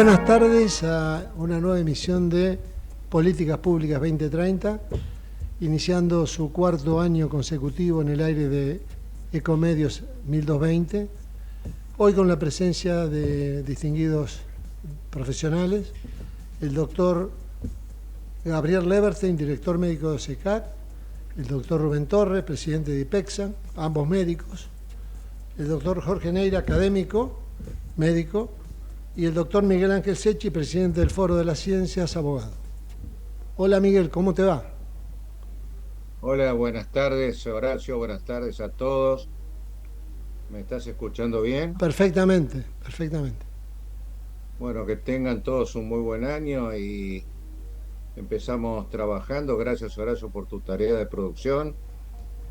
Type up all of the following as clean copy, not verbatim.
buenas tardes a una nueva emisión de Políticas Públicas 2030, iniciando su cuarto año consecutivo en el aire de Ecomedios 1220, hoy con la presencia de distinguidos profesionales, el doctor Gabriel Leverstein, director médico de OSECAC, el doctor Rubén Torres, presidente de IPECSA, ambos médicos, el doctor Jorge Neira, académico, médico, y el doctor Miguel Ángel Secchi, presidente del Foro de las Ciencias, abogado. Hola Miguel, ¿cómo te va? Hola, buenas tardes, Horacio, buenas tardes a todos. ¿Me estás escuchando bien? Perfectamente, perfectamente. Bueno, que tengan todos un muy buen año y empezamos trabajando. Gracias, Horacio, por tu tarea de producción,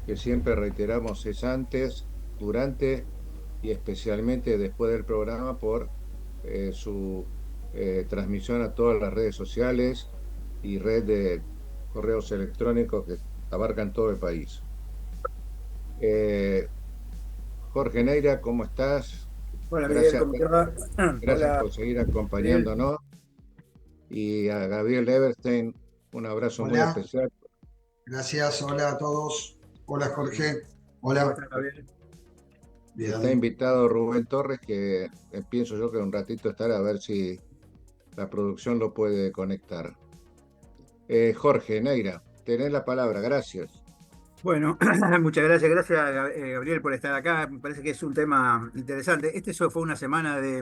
que siempre reiteramos es antes, durante y especialmente después del programa por su transmisión a todas las redes sociales y red de correos electrónicos que abarcan todo el país. Jorge Neira, ¿cómo estás? Hola Miguel, Gracias, ¿cómo te va? gracias Hola por seguir Gabriel. acompañándonos. Y a Gabriel Everstein, un abrazo muy Hola, especial. gracias, hola a todos. Hola Jorge, ¿Cómo hola. estás, Gabriel? Y está Bien. invitado Rubén Torres, que pienso yo que un ratito estará a ver si la producción lo puede conectar. Jorge Neira, tenés la palabra, gracias. Bueno, muchas gracias, Gabriel por estar acá. Me parece que es un tema interesante. Eso fue una semana de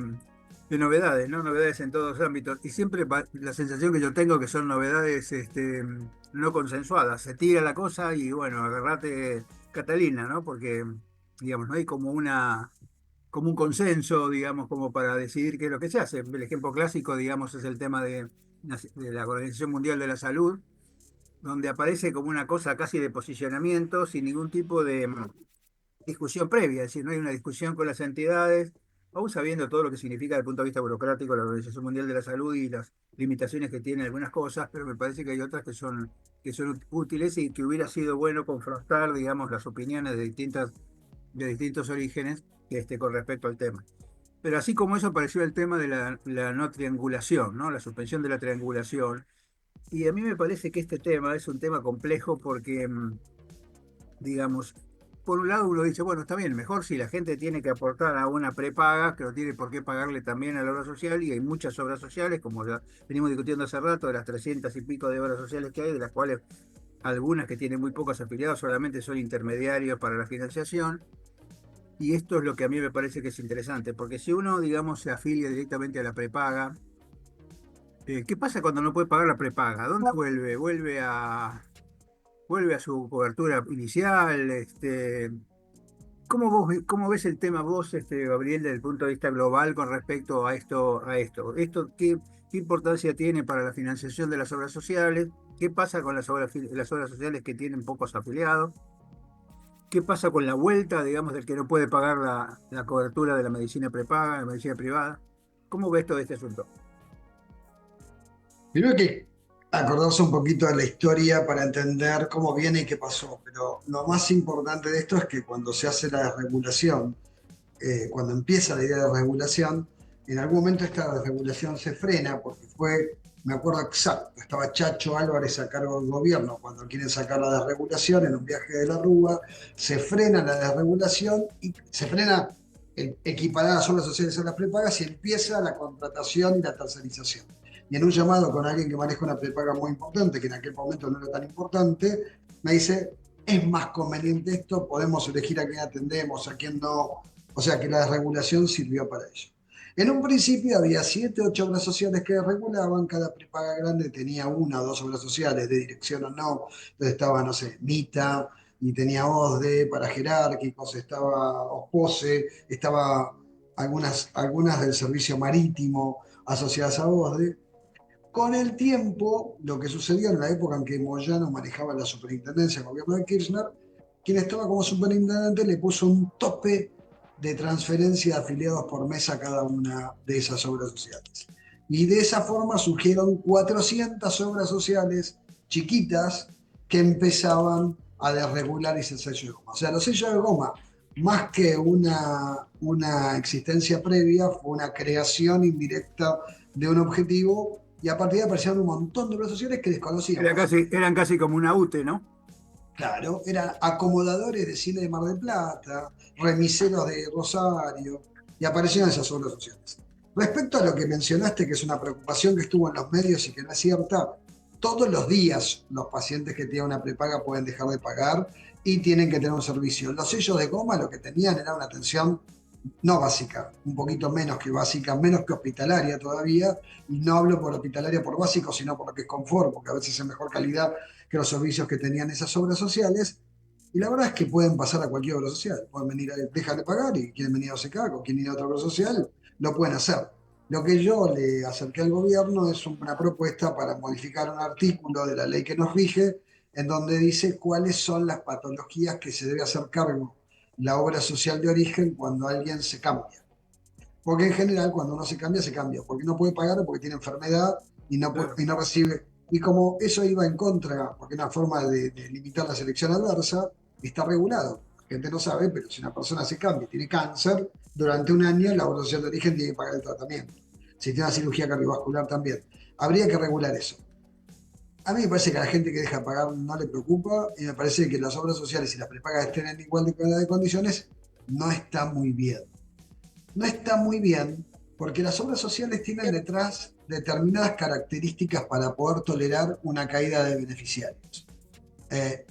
novedades, ¿no? Novedades en todos los ámbitos. Y siempre la sensación que yo tengo que son novedades no consensuadas. Se tira la cosa y bueno, agarrate Catalina, ¿no? Porque, digamos, no hay como un consenso, digamos, como para decidir qué es lo que se hace. El ejemplo clásico, digamos, es el tema de la Organización Mundial de la Salud, donde aparece como una cosa casi de posicionamiento sin ningún tipo de discusión previa, es decir, no hay una discusión con las entidades, aún sabiendo todo lo que significa desde el punto de vista burocrático la Organización Mundial de la Salud y las limitaciones que tiene algunas cosas, pero me parece que hay otras que son útiles y que hubiera sido bueno confrontar, digamos, las opiniones de distintos orígenes con respecto al tema. Pero así como eso apareció el tema de la no triangulación, ¿no? La suspensión de la triangulación. Y a mí me parece que este tema es un tema complejo porque, digamos, por un lado uno dice, bueno, está bien, mejor si la gente tiene que aportar a una prepaga, que no tiene por qué pagarle también a la obra social, y hay muchas obras sociales, como ya venimos discutiendo hace rato, de las 300 y pico de obras sociales que hay, de las cuales algunas que tienen muy pocos afiliados solamente son intermediarios para la financiación. Y esto es lo que a mí me parece que es interesante, porque si uno, digamos, se afilia directamente a la prepaga, ¿qué pasa cuando no puede pagar la prepaga? ¿Dónde vuelve? Vuelve a su cobertura inicial. ¿Cómo ves el tema vos, Gabriel, desde el punto de vista global con respecto a esto? ¿Qué importancia tiene para la financiación de las obras sociales? ¿Qué pasa con las obras sociales que tienen pocos afiliados? ¿Qué pasa con la vuelta, digamos, del que no puede pagar la cobertura de la medicina prepaga, la medicina privada? ¿Cómo ves todo este asunto? Primero hay que acordarse un poquito de la historia para entender cómo viene y qué pasó, pero lo más importante de esto es que cuando se hace la desregulación, cuando empieza la idea de regulación, en algún momento esta desregulación se frena porque me acuerdo exacto, estaba Chacho Álvarez a cargo del gobierno cuando quieren sacar la desregulación en un viaje de la Rúa, se frena la desregulación y se frena equiparar las obras sociales a las prepagas y empieza la contratación y la tercerización. Y en un llamado con alguien que maneja una prepaga muy importante, que en aquel momento no era tan importante, me dice, es más conveniente esto, podemos elegir a quién atendemos, a quién no. O sea que la desregulación sirvió para ello. En un principio había 7, 8 obras sociales que regulaban, cada prepaga grande tenía una o dos obras sociales, de dirección o no, entonces estaba, no sé, MITA, y tenía OSDE para jerárquicos, estaba OSPOSE, estaba algunas del servicio marítimo asociadas a OSDE. Con el tiempo, lo que sucedió en la época en que Moyano manejaba la superintendencia del gobierno de Kirchner, quien estaba como superintendente le puso un tope de transferencia de afiliados por mes a cada una de esas obras sociales. Y de esa forma surgieron 400 obras sociales chiquitas que empezaban a desregularizar el sello de goma. O sea, los sellos de goma, más que una existencia previa, fue una creación indirecta de un objetivo y a partir de ahí aparecieron un montón de obras sociales que desconocíamos. Eran casi como una UTE, ¿no? Claro, eran acomodadores de cine de Mar del Plata, remiseros de Rosario, y aparecieron esas obras sociales. Respecto a lo que mencionaste, que es una preocupación que estuvo en los medios y que no es cierta, todos los días los pacientes que tienen una prepaga pueden dejar de pagar y tienen que tener un servicio. Los sellos de goma lo que tenían era una atención no básica, un poquito menos que básica, menos que hospitalaria todavía, y no hablo por hospitalaria por básico, sino por lo que es confort, porque a veces es mejor calidad que los servicios que tenían esas obras sociales, y la verdad es que pueden pasar a cualquier obra social, pueden venir, dejan de pagar y quieren venir a OSECAC o quieren ir a otra obra social, lo pueden hacer. Lo que yo le acerqué al gobierno es una propuesta para modificar un artículo de la ley que nos rige, en donde dice cuáles son las patologías que se debe hacer cargo la obra social de origen cuando alguien se cambia. Porque en general cuando uno se cambia, porque no puede pagar o porque tiene enfermedad y no, Claro. y no recibe. Y como eso iba en contra, porque es una forma de limitar la selección adversa, está regulado. La gente no sabe, pero si una persona se cambia y tiene cáncer, durante un año la obra social de origen tiene que pagar el tratamiento. Si tiene una cirugía cardiovascular también. Habría que regular eso. A mí me parece que a la gente que deja pagar no le preocupa y me parece que las obras sociales y las prepagas estén en igual de condiciones no está muy bien. No está muy bien porque las obras sociales tienen detrás determinadas características para poder tolerar una caída de beneficiarios.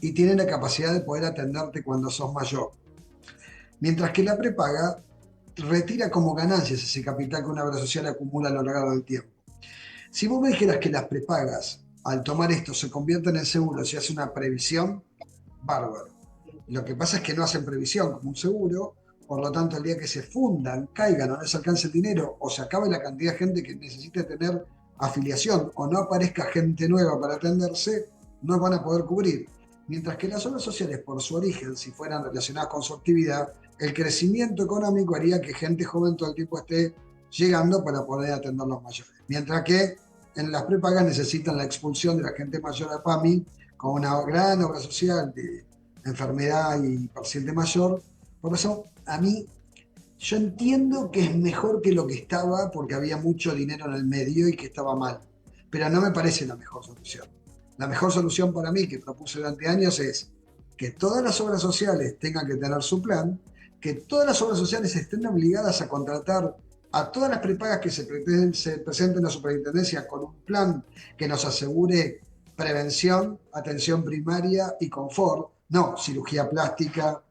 Y tienen la capacidad de poder atenderte cuando sos mayor. Mientras que la prepaga retira como ganancias ese capital que una obra social acumula a lo largo del tiempo. Si vos me dijeras que las prepagas, al tomar esto, se convierten en seguros y hace una previsión, bárbaro. Lo que pasa es que no hacen previsión como un seguro, por lo tanto, el día que se fundan, caigan o no les alcance el dinero, o se acabe la cantidad de gente que necesite tener afiliación, o no aparezca gente nueva para atenderse, no van a poder cubrir. Mientras que las obras sociales, por su origen, si fueran relacionadas con su actividad, el crecimiento económico haría que gente joven todo el tiempo esté llegando para poder atender a los mayores. Mientras que en las prepagas necesitan la expulsión de la gente mayor a PAMI con una gran obra social de enfermedad y paciente mayor. Por eso, a mí, yo entiendo que es mejor que lo que estaba porque había mucho dinero en el medio y que estaba mal, pero no me parece la mejor solución. La mejor solución para mí, que propuse durante años, es que todas las obras sociales tengan que tener su plan, que todas las obras sociales estén obligadas a contratar a todas las prepagas que se presenten a superintendencia con un plan que nos asegure prevención, atención primaria y confort, no cirugía plástica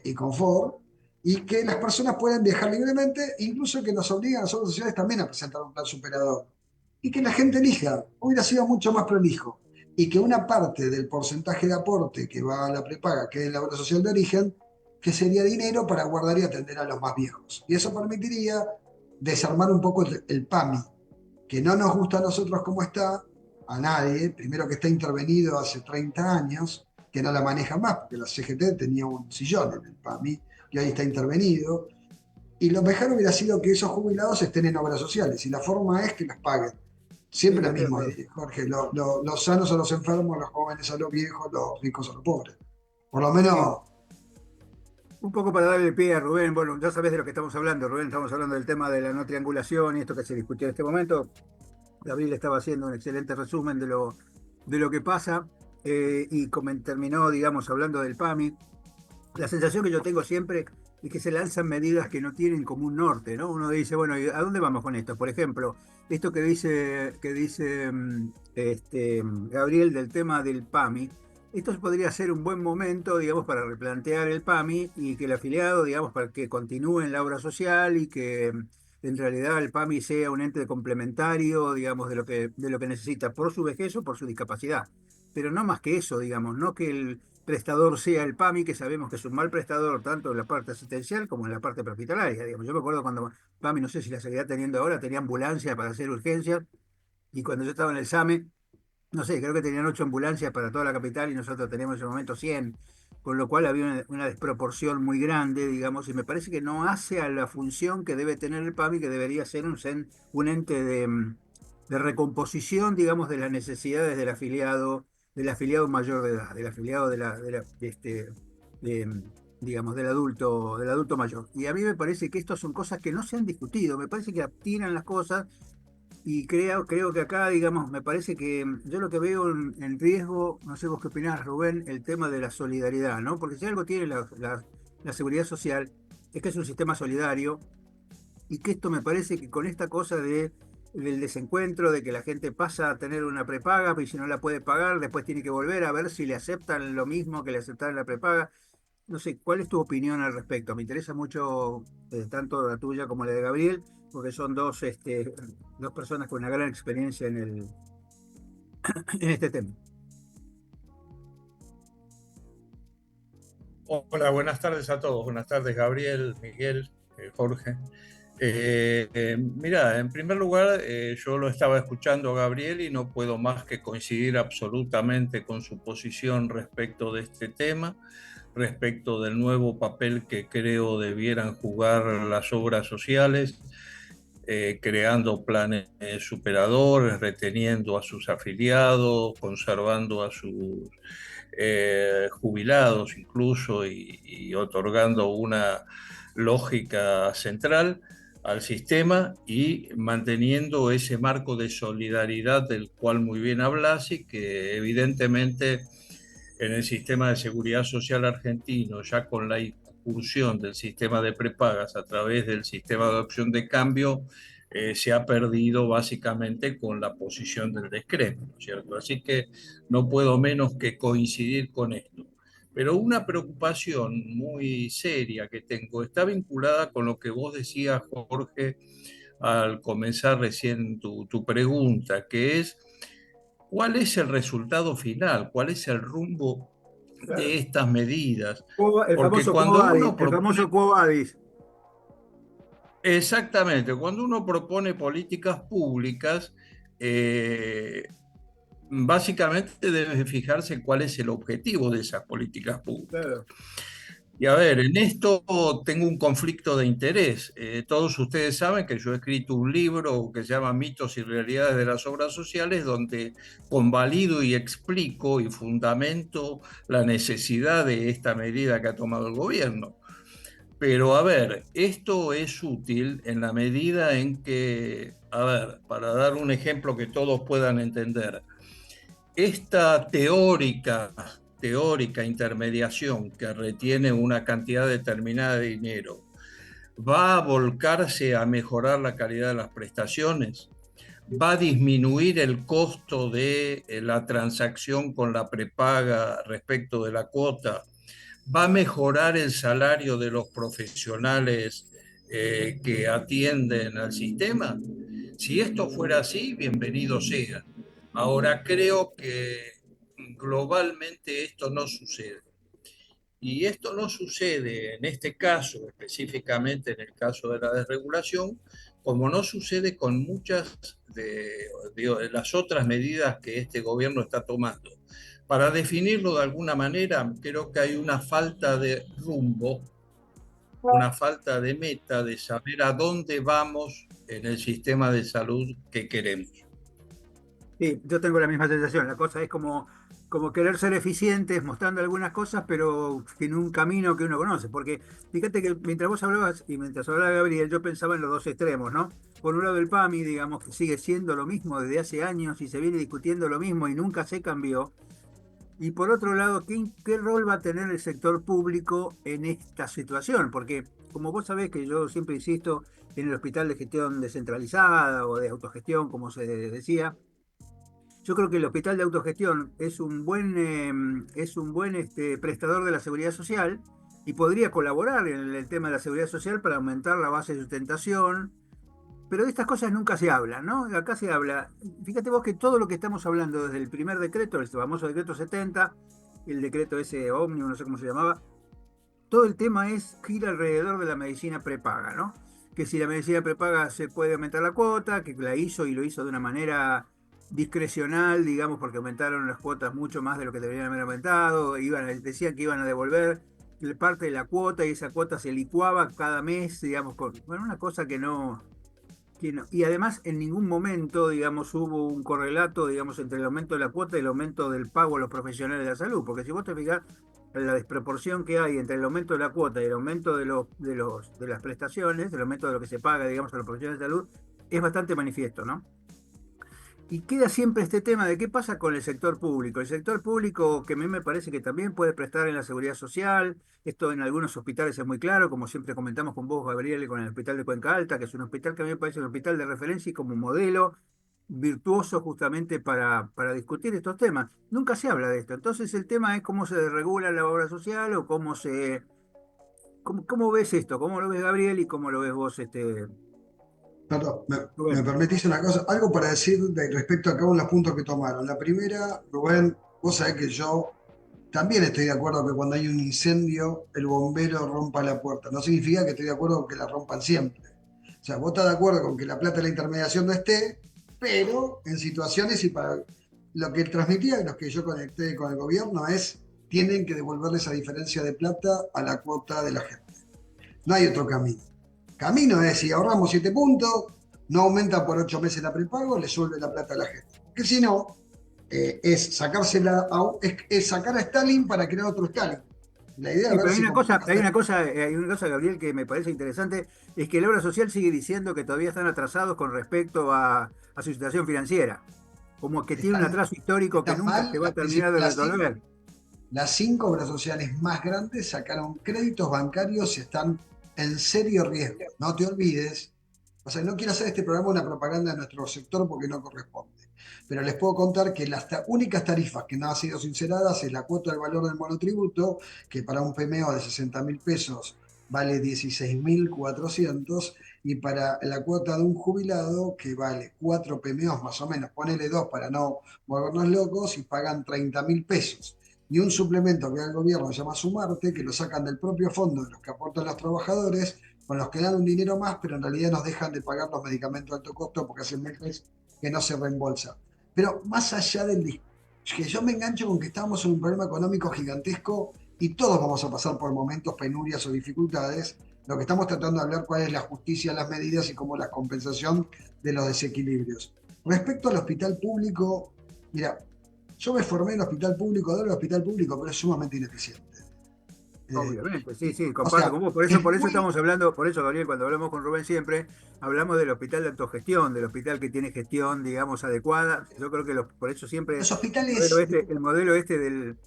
y confort, y que las personas puedan viajar libremente, incluso que nos obligan a las obras sociales también a presentar un plan superador. Y que la gente elija, hubiera sido mucho más prolijo. Y que una parte del porcentaje de aporte que va a la prepaga, que es la obra social de origen, que sería dinero para guardar y atender a los más viejos. Y eso permitiría desarmar un poco el PAMI, que no nos gusta a nosotros como está, a nadie, primero que está intervenido hace 30 años, que no la maneja más, porque la CGT tenía un sillón en el PAMI, y ahí está intervenido, y lo mejor hubiera sido que esos jubilados estén en obras sociales, y la forma es que las paguen. Siempre lo mismo, Jorge, los sanos a los enfermos, los jóvenes a los viejos, los ricos a los pobres. Por lo menos... Un poco para darle pie a Rubén, bueno, ya sabés de lo que estamos hablando, Rubén, estamos hablando del tema de la no triangulación y esto que se discutió en este momento. Gabriel estaba haciendo un excelente resumen de lo que pasa y como terminó, digamos, hablando del PAMI. La sensación que yo tengo siempre es que se lanzan medidas que no tienen como un norte, ¿no? Uno dice, bueno, ¿a dónde vamos con esto? Por ejemplo, esto que dice Gabriel del tema del PAMI, esto podría ser un buen momento, digamos, para replantear el PAMI y que el afiliado, digamos, para que continúe en la obra social y que en realidad el PAMI sea un ente complementario, digamos, de lo que necesita por su vejez o por su discapacidad. Pero no más que eso, digamos, no que el prestador sea el PAMI, que sabemos que es un mal prestador tanto en la parte asistencial como en la parte hospitalaria. Digamos. Yo me acuerdo cuando PAMI, no sé si la seguirá teniendo ahora, tenía ambulancia para hacer urgencias y cuando yo estaba en el SAME, no sé, creo que tenían 8 ambulancias para toda la capital y nosotros teníamos en ese momento 100, con lo cual había una desproporción muy grande, digamos, y me parece que no hace a la función que debe tener el PAMI, que debería ser un ente de recomposición, digamos, de las necesidades del afiliado mayor de edad, del afiliado de, digamos, del adulto mayor. Y a mí me parece que estas son cosas que no se han discutido, me parece que tiran las cosas Y creo que acá, digamos, me parece que yo lo que veo en riesgo, no sé vos qué opinás, Rubén, el tema de la solidaridad, ¿no? Porque si algo tiene la seguridad social, es que es un sistema solidario y que esto me parece que con esta cosa del desencuentro, de que la gente pasa a tener una prepaga, y si no la puede pagar, después tiene que volver a ver si le aceptan lo mismo que le aceptaron la prepaga. No sé, ¿cuál es tu opinión al respecto? Me interesa mucho tanto la tuya como la de Gabriel, porque son dos personas con una gran experiencia en este tema. Hola, buenas tardes a todos. Buenas tardes, Gabriel, Miguel, Jorge. Mira, en primer lugar, yo lo estaba escuchando a Gabriel y no puedo más que coincidir absolutamente con su posición respecto de este tema, respecto del nuevo papel que creo debieran jugar las obras sociales, creando planes superadores, reteniendo a sus afiliados, conservando a sus jubilados incluso y otorgando una lógica central al sistema y manteniendo ese marco de solidaridad del cual muy bien hablas y que evidentemente en el sistema de seguridad social argentino, ya con la incursión del sistema de prepagas a través del sistema de opción de cambio, se ha perdido básicamente con la posición del descrédito, ¿no es cierto? Así que no puedo menos que coincidir con esto. Pero una preocupación muy seria que tengo está vinculada con lo que vos decías, Jorge, al comenzar recién tu pregunta, que es ¿cuál es el resultado final? ¿Cuál es el rumbo Claro. de estas medidas? El Porque famoso cuando Quo Vadis, uno el propone, famoso Quo Vadis. exactamente, cuando uno propone políticas públicas, eh, básicamente debe fijarse en cuál es el objetivo de esas políticas públicas. Claro. Y a ver, en esto tengo un conflicto de interés. Todos ustedes saben que yo he escrito un libro que se llama Mitos y Realidades de las Obras Sociales, donde convalido y explico y fundamento la necesidad de esta medida que ha tomado el gobierno. Pero a ver, esto es útil en la medida en que, a ver, para dar un ejemplo que todos puedan entender, esta teórica intermediación que retiene una cantidad determinada de dinero va a volcarse a mejorar la calidad de las prestaciones, va a disminuir el costo de la transacción con la prepaga respecto de la cuota, va a mejorar el salario de los profesionales que atienden al sistema. Si esto fuera así, bienvenido sea. Ahora creo que globalmente esto no sucede. Y esto no sucede en este caso, específicamente en el caso de la desregulación, como no sucede con muchas de las otras medidas que este gobierno está tomando. Para definirlo de alguna manera, creo que hay una falta de rumbo, una falta de meta, de saber a dónde vamos en el sistema de salud que queremos. Sí, yo tengo la misma sensación. La cosa es como querer ser eficientes mostrando algunas cosas, pero en un camino que uno conoce. Porque fíjate que mientras vos hablabas y mientras hablaba Gabriel, yo pensaba en los dos extremos, ¿no? Por un lado el PAMI, digamos, que sigue siendo lo mismo desde hace años y se viene discutiendo lo mismo y nunca se cambió. Y por otro lado, ¿qué rol va a tener el sector público en esta situación? Porque como vos sabés que yo siempre insisto en el hospital de gestión descentralizada o de autogestión, como se decía, yo creo que el hospital de autogestión es un buen prestador de la seguridad social y podría colaborar en el tema de la seguridad social para aumentar la base de sustentación, pero de estas cosas nunca se habla, ¿no? Acá se habla, fíjate vos que todo lo que estamos hablando desde el primer decreto, el famoso decreto 70, el decreto ese ómnibus, no sé cómo se llamaba, todo el tema gira alrededor de la medicina prepaga, ¿no? Que si la medicina prepaga se puede aumentar la cuota, que la hizo y lo hizo de una manera discrecional, digamos, porque aumentaron las cuotas mucho más de lo que deberían haber aumentado, decían que iban a devolver parte de la cuota y esa cuota se licuaba cada mes, digamos, bueno, una cosa que no. Y además en ningún momento, digamos, hubo un correlato, digamos, entre el aumento de la cuota y el aumento del pago a los profesionales de la salud, porque si vos te fijas, la desproporción que hay entre el aumento de la cuota y el aumento de las prestaciones, el aumento de lo que se paga, digamos, a los profesionales de salud, es bastante manifiesto, ¿no? Y queda siempre este tema de qué pasa con el sector público. El sector público, que a mí me parece que también puede prestar en la seguridad social, esto en algunos hospitales es muy claro, como siempre comentamos con vos, Gabriel, con el hospital de Cuenca Alta, que es un hospital que a mí me parece un hospital de referencia y como modelo virtuoso justamente para discutir estos temas. Nunca se habla de esto. Entonces el tema es cómo se regula la obra social o cómo ves esto, cómo lo ves Gabriel y cómo lo ves vos, Perdón, me Rubén. permitís una cosa, algo para decir respecto a cada uno de los puntos que tomaron. La primera, Rubén, vos sabés que yo también estoy de acuerdo que cuando hay un incendio, el bombero rompa la puerta. No significa que estoy de acuerdo con que la rompan siempre. O sea, vos estás de acuerdo con que la plata de la intermediación no esté, pero en situaciones y para lo que transmitía, los que yo conecté con el gobierno es, tienen que devolverle esa diferencia de plata a la cuota de la gente. No hay otro camino. Camino es, si ahorramos 7 puntos, no aumenta por 8 meses la prepago, le sube la plata a la gente. Porque si no, es es sacar a Stalin para crear otro Stalin. La idea Sí, es ver pero si hay una cosa, Gabriel, que me parece interesante, es que la obra social sigue diciendo que todavía están atrasados con respecto a su situación financiera, como que tiene un están, atraso histórico que están nunca se mal. va a terminar de resolver. Las 5 obras sociales más grandes sacaron créditos bancarios y están en serio riesgo. No te olvides. O sea, no quiero hacer este programa una propaganda de nuestro sector porque no corresponde. Pero les puedo contar que las únicas tarifas que no han sido sinceradas es la cuota del valor del monotributo, que para un PMO de 60.000 pesos vale 16.400, y para la cuota de un jubilado, que vale 4 PMOs más o menos, ponele 2 para no volvernos locos, y pagan 30.000 pesos. Y un suplemento que da el gobierno se llama Sumarte, que lo sacan del propio fondo de los que aportan los trabajadores, con los que dan un dinero más, pero en realidad nos dejan de pagar los medicamentos de alto costo porque hace meses que no se reembolsa. Pero más allá que yo me engancho con que estamos en un problema económico gigantesco y todos vamos a pasar por momentos, penurias o dificultades, lo que estamos tratando de hablar cuál es la justicia, las medidas y cómo la compensación de los desequilibrios. Respecto al hospital público, mira, yo me formé en hospital público, adoro el hospital público, pero es sumamente ineficiente. Obviamente, sí, sí, O comparto sea, con vos. es Por eso muy. estamos hablando, por eso, Gabriel, cuando hablamos con Rubén siempre, hablamos del hospital de autogestión, del hospital que tiene gestión, digamos, adecuada. Yo creo que por eso siempre Los hospitales. el modelo este del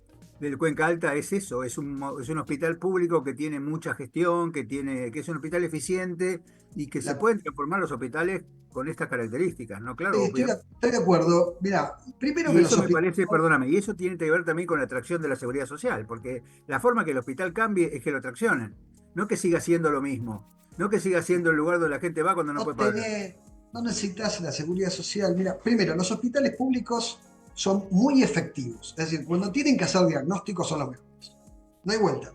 Cuenca Alta es eso, es un hospital público que tiene mucha gestión, que es un hospital eficiente y que se La, pueden transformar los hospitales con estas características, ¿no? Claro, obvio. estoy de acuerdo. Mira, primero Y que eso los me hospitales. parece, perdóname, y eso tiene que ver también con la atracción de la seguridad social, porque la forma que el hospital cambie es que lo atraccionen, no que siga siendo lo mismo, no que siga siendo el lugar donde la gente va cuando no puede pagar. No necesitas la seguridad social. Mira, primero, los hospitales públicos son muy efectivos. Es decir, cuando tienen que hacer diagnósticos son los mejores. No hay vuelta.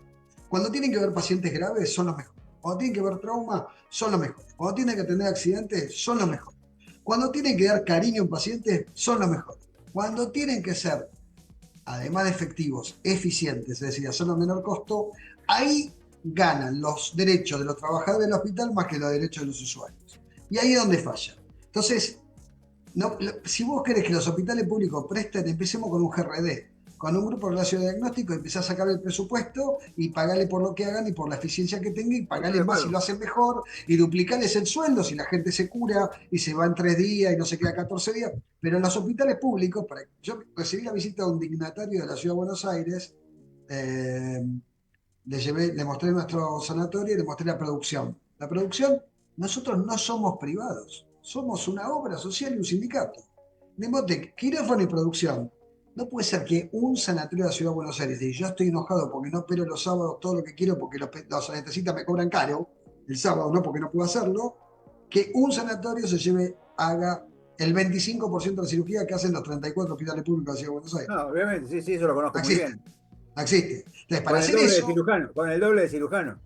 Cuando tienen que ver pacientes graves son los mejores. Cuando tienen que ver trauma son los mejores. Cuando tienen que tener accidentes son los mejores. Cuando tienen que dar cariño a un paciente son los mejores. Cuando tienen que ser, además de efectivos, eficientes, es decir, hacerlo a menor costo, ahí ganan los derechos de los trabajadores del hospital más que los derechos de los usuarios. Y ahí es donde falla. Entonces, si vos querés que los hospitales públicos presten, empecemos con un GRD, con un grupo de relación de diagnóstico, empezá a sacar el presupuesto y pagarle por lo que hagan y por la eficiencia que tenga y pagarle más si lo hacen mejor y duplicarles el sueldo si la gente se cura y se va en 3 días y no se queda 14 días. Pero en los hospitales públicos, yo recibí la visita de un dignatario de la Ciudad de Buenos Aires, le mostré nuestro sanatorio y le mostré la producción. La producción, nosotros no somos privados, somos una obra social y un sindicato. De modo que quirófano y producción. No puede ser que un sanatorio de la Ciudad de Buenos Aires, y yo estoy enojado porque no opero los sábados todo lo que quiero porque los anestesistas me cobran caro, el sábado no porque no puedo hacerlo, que un sanatorio haga el 25% de la cirugía que hacen los 34 hospitales públicos de la Ciudad de Buenos Aires. No, obviamente, sí, sí, eso lo conozco No muy existe, bien. no existe. Entonces, para Con el hacer doble de eso, cirujano, con el doble de cirujano.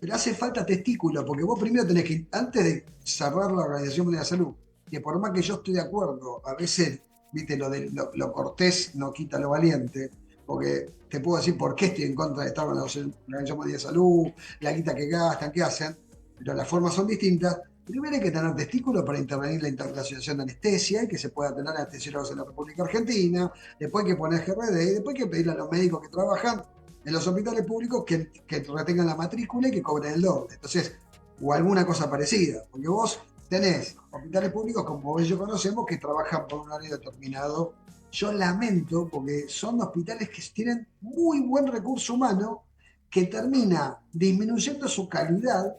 pero hace falta testículo, porque vos primero tenés que, antes de cerrar la Organización Mundial de la Salud, que por más que yo estoy de acuerdo, a veces, viste, lo cortés no quita lo valiente, porque te puedo decir por qué estoy en contra de estar con la Organización Mundial de Salud, la guita que gastan, que hacen, pero las formas son distintas. Primero hay que tener testículos para intervenir la Asociación de Anestesia y que se pueda tener anestesiólogos en la República Argentina, después hay que poner GRD y después hay que pedirle a los médicos que trabajan en los hospitales públicos que retengan la matrícula y que cobren el doble. Entonces, o alguna cosa parecida, porque vos tenés hospitales públicos, como ellos conocemos, que trabajan por un horario determinado. Yo lamento porque son hospitales que tienen muy buen recurso humano que termina disminuyendo su calidad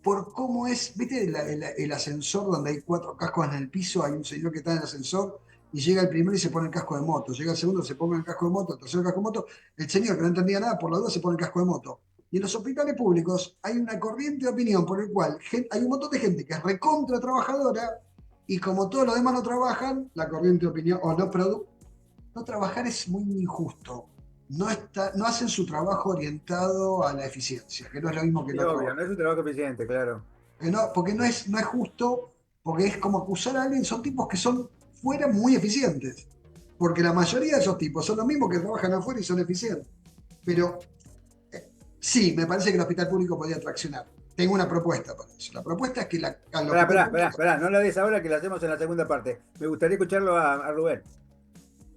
por cómo es, ¿viste el ascensor donde hay 4 cascos en el piso? Hay un señor que está en el ascensor y llega el primero y se pone el casco de moto, llega el segundo, se pone el casco de moto, el tercero el casco de moto, el señor que no entendía nada, por la duda se pone el casco de moto. Y en los hospitales públicos hay una corriente de opinión por el cual hay un montón de gente que es recontra trabajadora y como todos los demás no trabajan, la corriente de opinión, o no trabajar es muy injusto. No hacen su trabajo orientado a la eficiencia, que no es lo mismo que Sí, no obvio, trabajar. no es un trabajo eficiente, claro. Porque no es justo, porque es como acusar a alguien, son tipos que son fuera muy eficientes. Porque la mayoría de esos tipos son los mismos que trabajan afuera y son eficientes. Pero sí, me parece que el hospital público podría traccionar. Tengo una propuesta para eso. La propuesta es que al hospital público. No la des ahora, que la hacemos en la segunda parte. Me gustaría escucharlo a Rubén.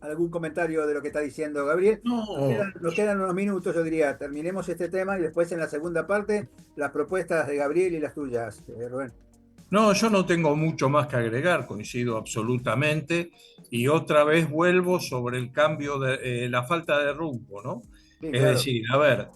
¿Algún comentario de lo que está diciendo Gabriel? No, Nos quedan unos minutos, yo diría. Terminemos este tema y después en la segunda parte las propuestas de Gabriel y las tuyas, Rubén. no, yo no tengo mucho más que agregar, coincido absolutamente. Y otra vez vuelvo sobre el cambio de la falta de rumbo, ¿no? Sí, Es claro. decir, a ver,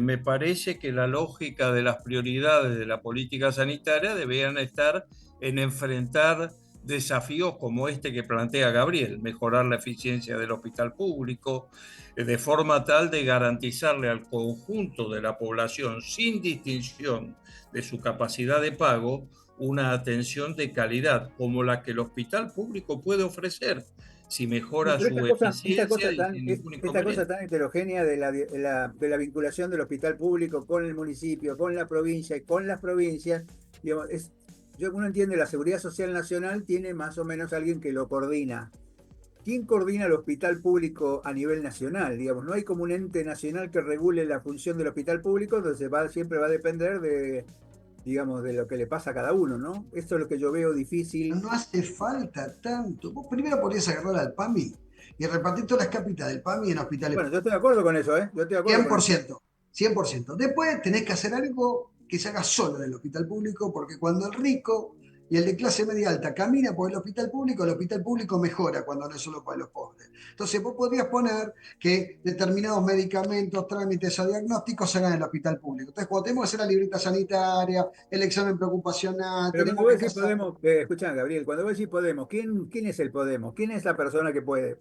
me parece que la lógica de las prioridades de la política sanitaria deberían estar en enfrentar desafíos como este que plantea Gabriel, mejorar la eficiencia del hospital público, de forma tal de garantizarle al conjunto de la población, sin distinción de su capacidad de pago, una atención de calidad como la que el hospital público puede ofrecer si Sí, mejora pero su eficiencia y sin ningún esta cosa inconveniente. tan heterogénea de la vinculación del hospital público con el municipio, con la provincia y con las provincias, digamos, uno entiende, la Seguridad Social Nacional tiene más o menos alguien que lo coordina. ¿Quién coordina el hospital público a nivel nacional? Digamos, no hay como un ente nacional que regule la función del hospital público, entonces siempre va a depender digamos, de lo que le pasa a cada uno, ¿no? Esto es lo que yo veo difícil. No hace falta tanto. Vos primero podrías agarrar al PAMI y repartir todas las cápitas del PAMI en hospitales Bueno, yo públicos. estoy de acuerdo con eso, ¿eh? Yo estoy de acuerdo con eso. 100%. 100%. Después tenés que hacer algo que se haga solo en el hospital público, porque cuando el rico y el de clase media alta camina por el hospital público mejora cuando no es solo para los pobres. Entonces vos podrías poner que determinados medicamentos, trámites o diagnósticos se hagan en el hospital público. Entonces cuando tenemos que hacer la libreta sanitaria, el examen preocupacional, Pero cuando tenemos vos que decís casar. Podemos, escuchá, Gabriel, cuando vos decís Podemos, ¿quién es el Podemos? ¿Quién es la persona que puede?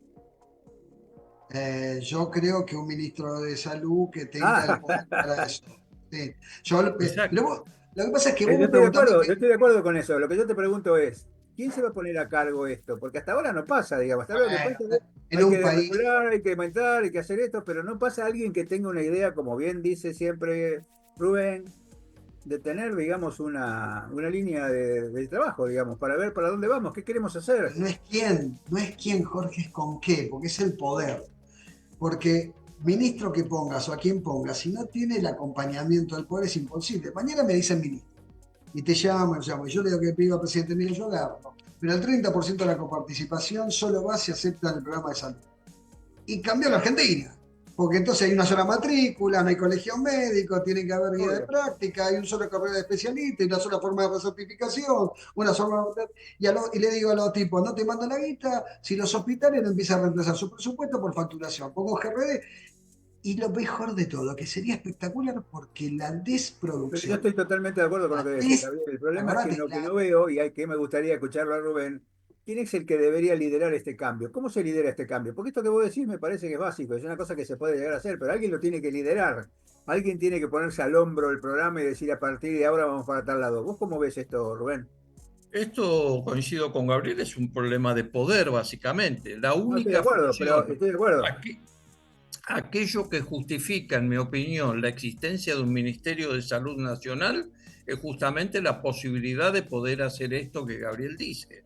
Yo creo que un ministro de salud que tenga el Ah, poder para eso. Sí. Yo, Exacto. lo que pasa es que vos yo me estoy de preguntás a mí acuerdo, yo que estoy de acuerdo con eso. Lo que yo te pregunto es, ¿quién se va a poner a cargo de esto? Porque hasta ahora no pasa, digamos, hasta ahora lo que pasa es que en hay un que país. regular, hay que aumentar, hay que hacer esto, pero no pasa alguien que tenga una idea, como bien dice siempre Rubén, de tener, digamos, una línea de trabajo, digamos, para ver para dónde vamos, qué queremos hacer. No es quién, Jorge, es con qué, porque es el poder. Porque ministro que pongas o a quien pongas, si no tiene el acompañamiento del poder es imposible. Mañana me dicen ministro y te llamo, y yo le digo que pido al presidente, mire, yo agarro. Pero el 30% de la coparticipación solo va si aceptan el programa de salud. Y cambió la Argentina. Porque entonces hay una sola matrícula, no hay colegio médico, tiene que haber guía de Obvio. práctica, hay un solo carrera de especialista y una sola forma de recertificación, una sola. Y le digo a los tipos, no te mando la guita, si los hospitales no empiezan a reemplazar su presupuesto por facturación, pongo GRD. Y lo mejor de todo, que sería espectacular porque la Pero yo desproducción, estoy totalmente de acuerdo con lo la que decís, des, Gabriel. El problema es que acordate, lo que no veo, y hay que me gustaría escucharlo a Rubén, ¿quién es el que debería liderar este cambio? ¿Cómo se lidera este cambio? Porque esto que vos decís me parece que es básico, es una cosa que se puede llegar a hacer, pero alguien lo tiene que liderar. Alguien tiene que ponerse al hombro el programa y decir a partir de ahora vamos para tal lado. ¿Vos cómo ves esto, Rubén? Esto, coincido con Gabriel, es un problema de poder, básicamente. La No estoy de única acuerdo, pero función, estoy de acuerdo. aquello que justifica, en mi opinión, la existencia de un Ministerio de Salud Nacional es justamente la posibilidad de poder hacer esto que Gabriel dice.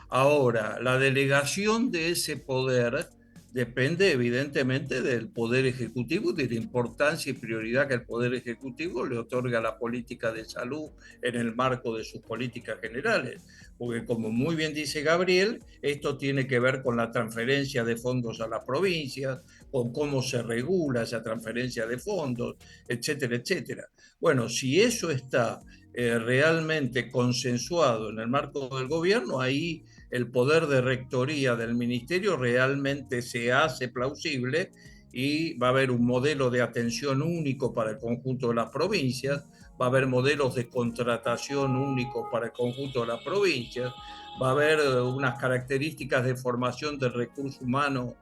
Ahora, la delegación de ese poder depende evidentemente del Poder Ejecutivo y de la importancia y prioridad que el Poder Ejecutivo le otorga a la política de salud en el marco de sus políticas generales. Porque como muy bien dice Gabriel, esto tiene que ver con la transferencia de fondos a las provincias, con cómo se regula esa transferencia de fondos, etcétera, etcétera. Bueno, si eso está realmente consensuado en el marco del gobierno, ahí el poder de rectoría del ministerio realmente se hace plausible y va a haber un modelo de atención único para el conjunto de las provincias, va a haber modelos de contratación únicos para el conjunto de las provincias, va a haber unas características de formación del recurso humano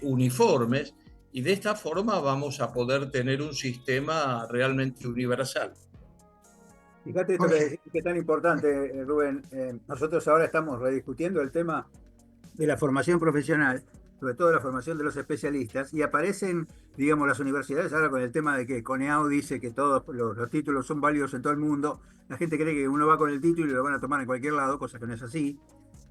uniformes, y de esta forma vamos a poder tener un sistema realmente universal. Fíjate esto que es tan importante, Rubén. Nosotros ahora estamos rediscutiendo el tema de la formación profesional, sobre todo la formación de los especialistas, y aparecen, digamos, las universidades ahora con el tema de que Coneau dice que todos los títulos son válidos en todo el mundo. La gente cree que uno va con el título y lo van a tomar en cualquier lado, cosa que no es así.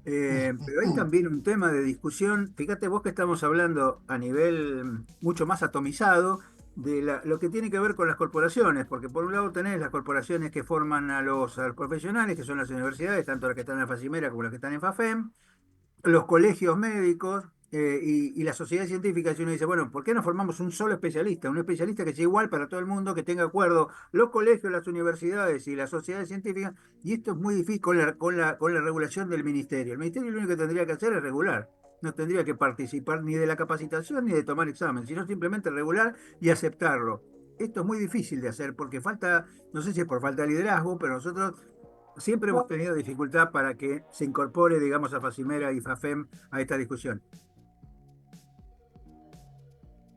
Pero hay también un tema de discusión. Fíjate vos que estamos hablando a nivel mucho más atomizado de lo que tiene que ver con las corporaciones, porque por un lado tenés las corporaciones que forman a los profesionales, que son las universidades, tanto las que están en la FACIMERA como las que están en FAFEM, los colegios médicos y la sociedad científica. Si uno dice, bueno, ¿por qué no formamos un solo especialista? Un especialista que sea igual para todo el mundo, que tenga acuerdo los colegios, las universidades y las sociedades científicas. Y esto es muy difícil con la regulación del ministerio. El ministerio lo único que tendría que hacer es regular. No tendría que participar ni de la capacitación ni de tomar examen, sino simplemente regular y aceptarlo. Esto es muy difícil de hacer porque falta, no sé si es por falta de liderazgo, pero nosotros siempre hemos tenido dificultad para que se incorpore, digamos, a Facimera y FAFEM a esta discusión.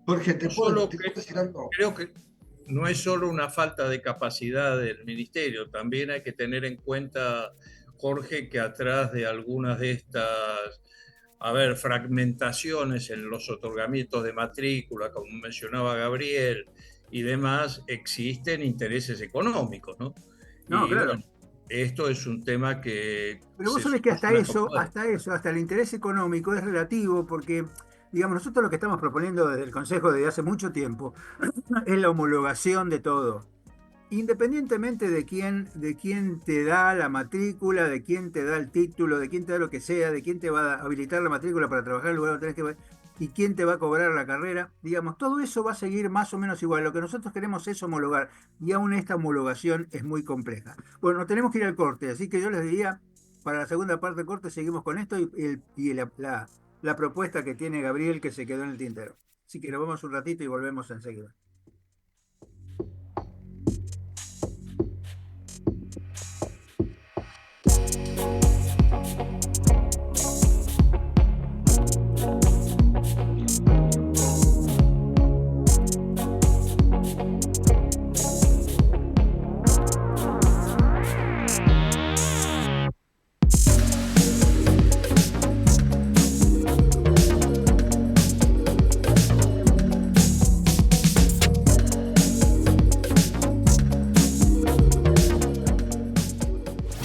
Jorge, ¿te puedo que, decir algo? creo que no es solo una falta de capacidad del ministerio, también hay que tener en cuenta, Jorge, que atrás de algunas de estas, fragmentaciones en los otorgamientos de matrícula, como mencionaba Gabriel, y demás, existen intereses económicos, ¿no? No, Y claro. bueno, esto es un tema que... Pero vos sabés que hasta el interés económico es relativo porque, digamos, nosotros lo que estamos proponiendo desde el Consejo desde hace mucho tiempo es la homologación de todo. Independientemente de quién te da la matrícula, de quién te da el título, de quién te da lo que sea, de quién te va a habilitar la matrícula para trabajar en el lugar donde tenés que y quién te va a cobrar la carrera, digamos, todo eso va a seguir más o menos igual. Lo que nosotros queremos es homologar, y aún esta homologación es muy compleja. Bueno, tenemos que ir al corte, así que yo les diría, para la segunda parte del corte seguimos con esto y la propuesta que tiene Gabriel que se quedó en el tintero. Así que nos vemos un ratito y volvemos enseguida.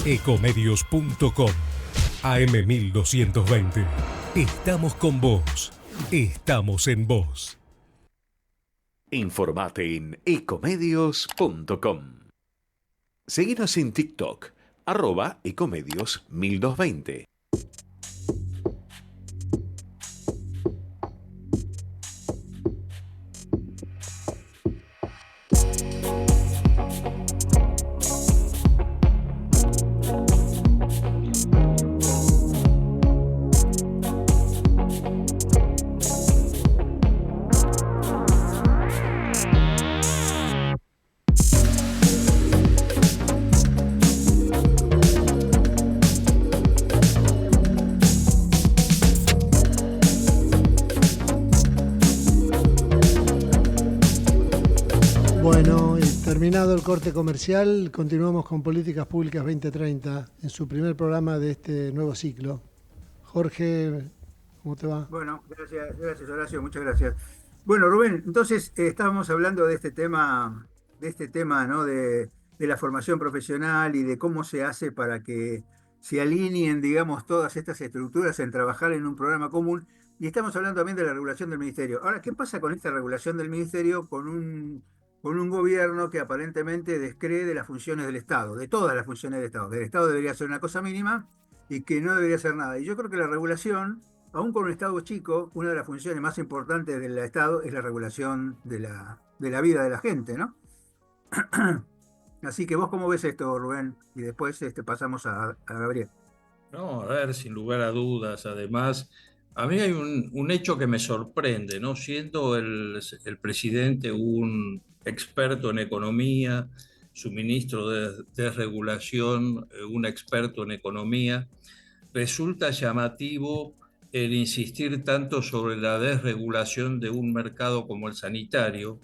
Ecomedios.com AM1220. Estamos con vos. Estamos en vos. Informate en ecomedios.com. Seguinos en TikTok, @ecomedios1220. Terminado el corte comercial, continuamos con Políticas Públicas 2030 en su primer programa de este nuevo ciclo. Jorge, ¿cómo te va? Bueno, gracias Horacio, muchas gracias. Bueno, Rubén, entonces estábamos hablando de este tema, ¿no? De la formación profesional y de cómo se hace para que se alineen, digamos, todas estas estructuras en trabajar en un programa común. Y estamos hablando también de la regulación del ministerio. Ahora, ¿qué pasa con esta regulación del ministerio con un gobierno que aparentemente descree de las funciones del Estado, de todas las funciones del Estado? El Estado debería ser una cosa mínima y que no debería ser nada. Y yo creo que la regulación, aún con un Estado chico, una de las funciones más importantes del Estado es la regulación de la vida de la gente, ¿no? Así que vos cómo ves esto, Rubén, y después pasamos a Gabriel. No, a ver, sin lugar a dudas. Además, a mí hay un hecho que me sorprende, ¿no? Siendo el presidente un experto en economía, su ministro de desregulación, un experto en economía, resulta llamativo el insistir tanto sobre la desregulación de un mercado como el sanitario,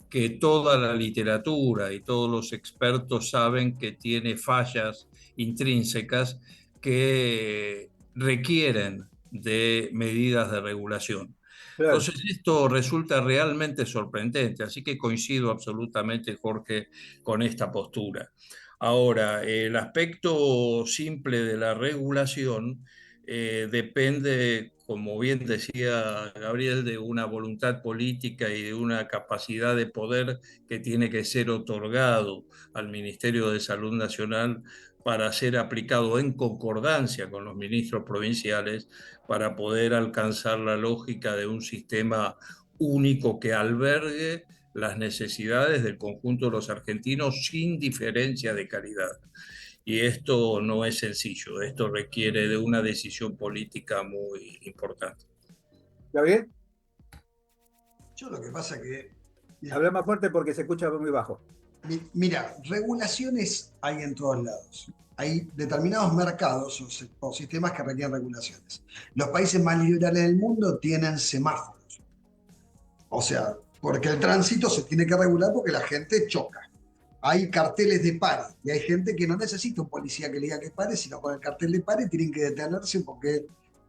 que toda la literatura y todos los expertos saben que tiene fallas intrínsecas que requieren de medidas de regulación. Claro. Entonces, esto resulta realmente sorprendente, así que coincido absolutamente, Jorge, con esta postura. Ahora, el aspecto simple de la regulación depende, como bien decía Gabriel, de una voluntad política y de una capacidad de poder que tiene que ser otorgado al Ministerio de Salud Nacional para ser aplicado en concordancia con los ministros provinciales para poder alcanzar la lógica de un sistema único que albergue las necesidades del conjunto de los argentinos sin diferencia de calidad. Y esto no es sencillo, esto requiere de una decisión política muy importante. Gabriel, Yo lo que pasa que, mira, habla más fuerte porque se escucha muy bajo. mira, regulaciones hay en todos lados. Hay determinados mercados o sistemas que requieren regulaciones. Los países más liberales del mundo tienen semáforos. O sea, porque el tránsito se tiene que regular porque la gente choca. Hay carteles de pare y hay gente que no necesita un policía que le diga que pare, sino con el cartel de pare tienen que detenerse porque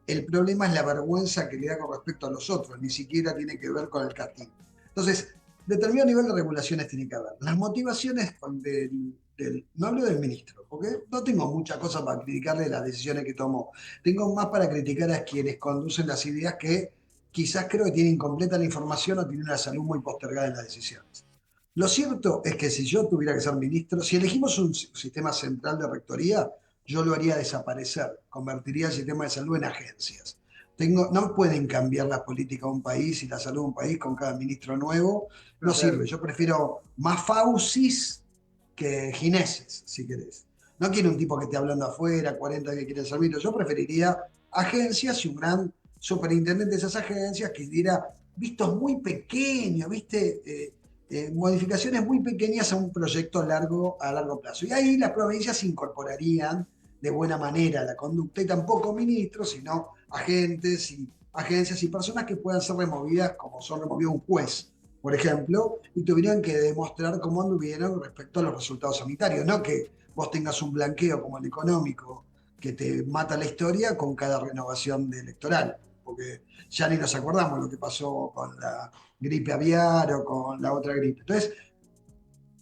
el problema es la vergüenza que le da con respecto a los otros, ni siquiera tiene que ver con el castigo. Entonces, determinado nivel de regulaciones tiene que haber. Las motivaciones no hablo del ministro, porque no tengo muchas cosas para criticarle las decisiones que tomó. Tengo más para criticar a quienes conducen las ideas que quizás creo que tienen incompleta la información o tienen una salud muy postergada en las decisiones. Lo cierto es que si yo tuviera que ser ministro, si elegimos un sistema central de rectoría, yo lo haría desaparecer, convertiría el sistema de salud en agencias. No pueden cambiar las políticas de un país y la salud de un país con cada ministro nuevo, no No, claro. sirve. Yo prefiero más faucis que gineses, si querés. No quiero un tipo que esté hablando afuera, 40 que quieren ser ministro. Yo preferiría agencias y un gran superintendente de esas agencias que diera vistos muy pequeños, ¿viste? Modificaciones muy pequeñas a un proyecto a largo plazo. Y ahí las provincias se incorporarían de buena manera a la conducta y tampoco ministros, sino agentes y agencias y personas que puedan ser removidas como son removido un juez, por ejemplo, y tuvieran que demostrar cómo anduvieron respecto a los resultados sanitarios, no que vos tengas un blanqueo como el económico que te mata la historia con cada renovación electoral, porque ya ni nos acordamos lo que pasó con la gripe aviar o con la otra gripe. Entonces,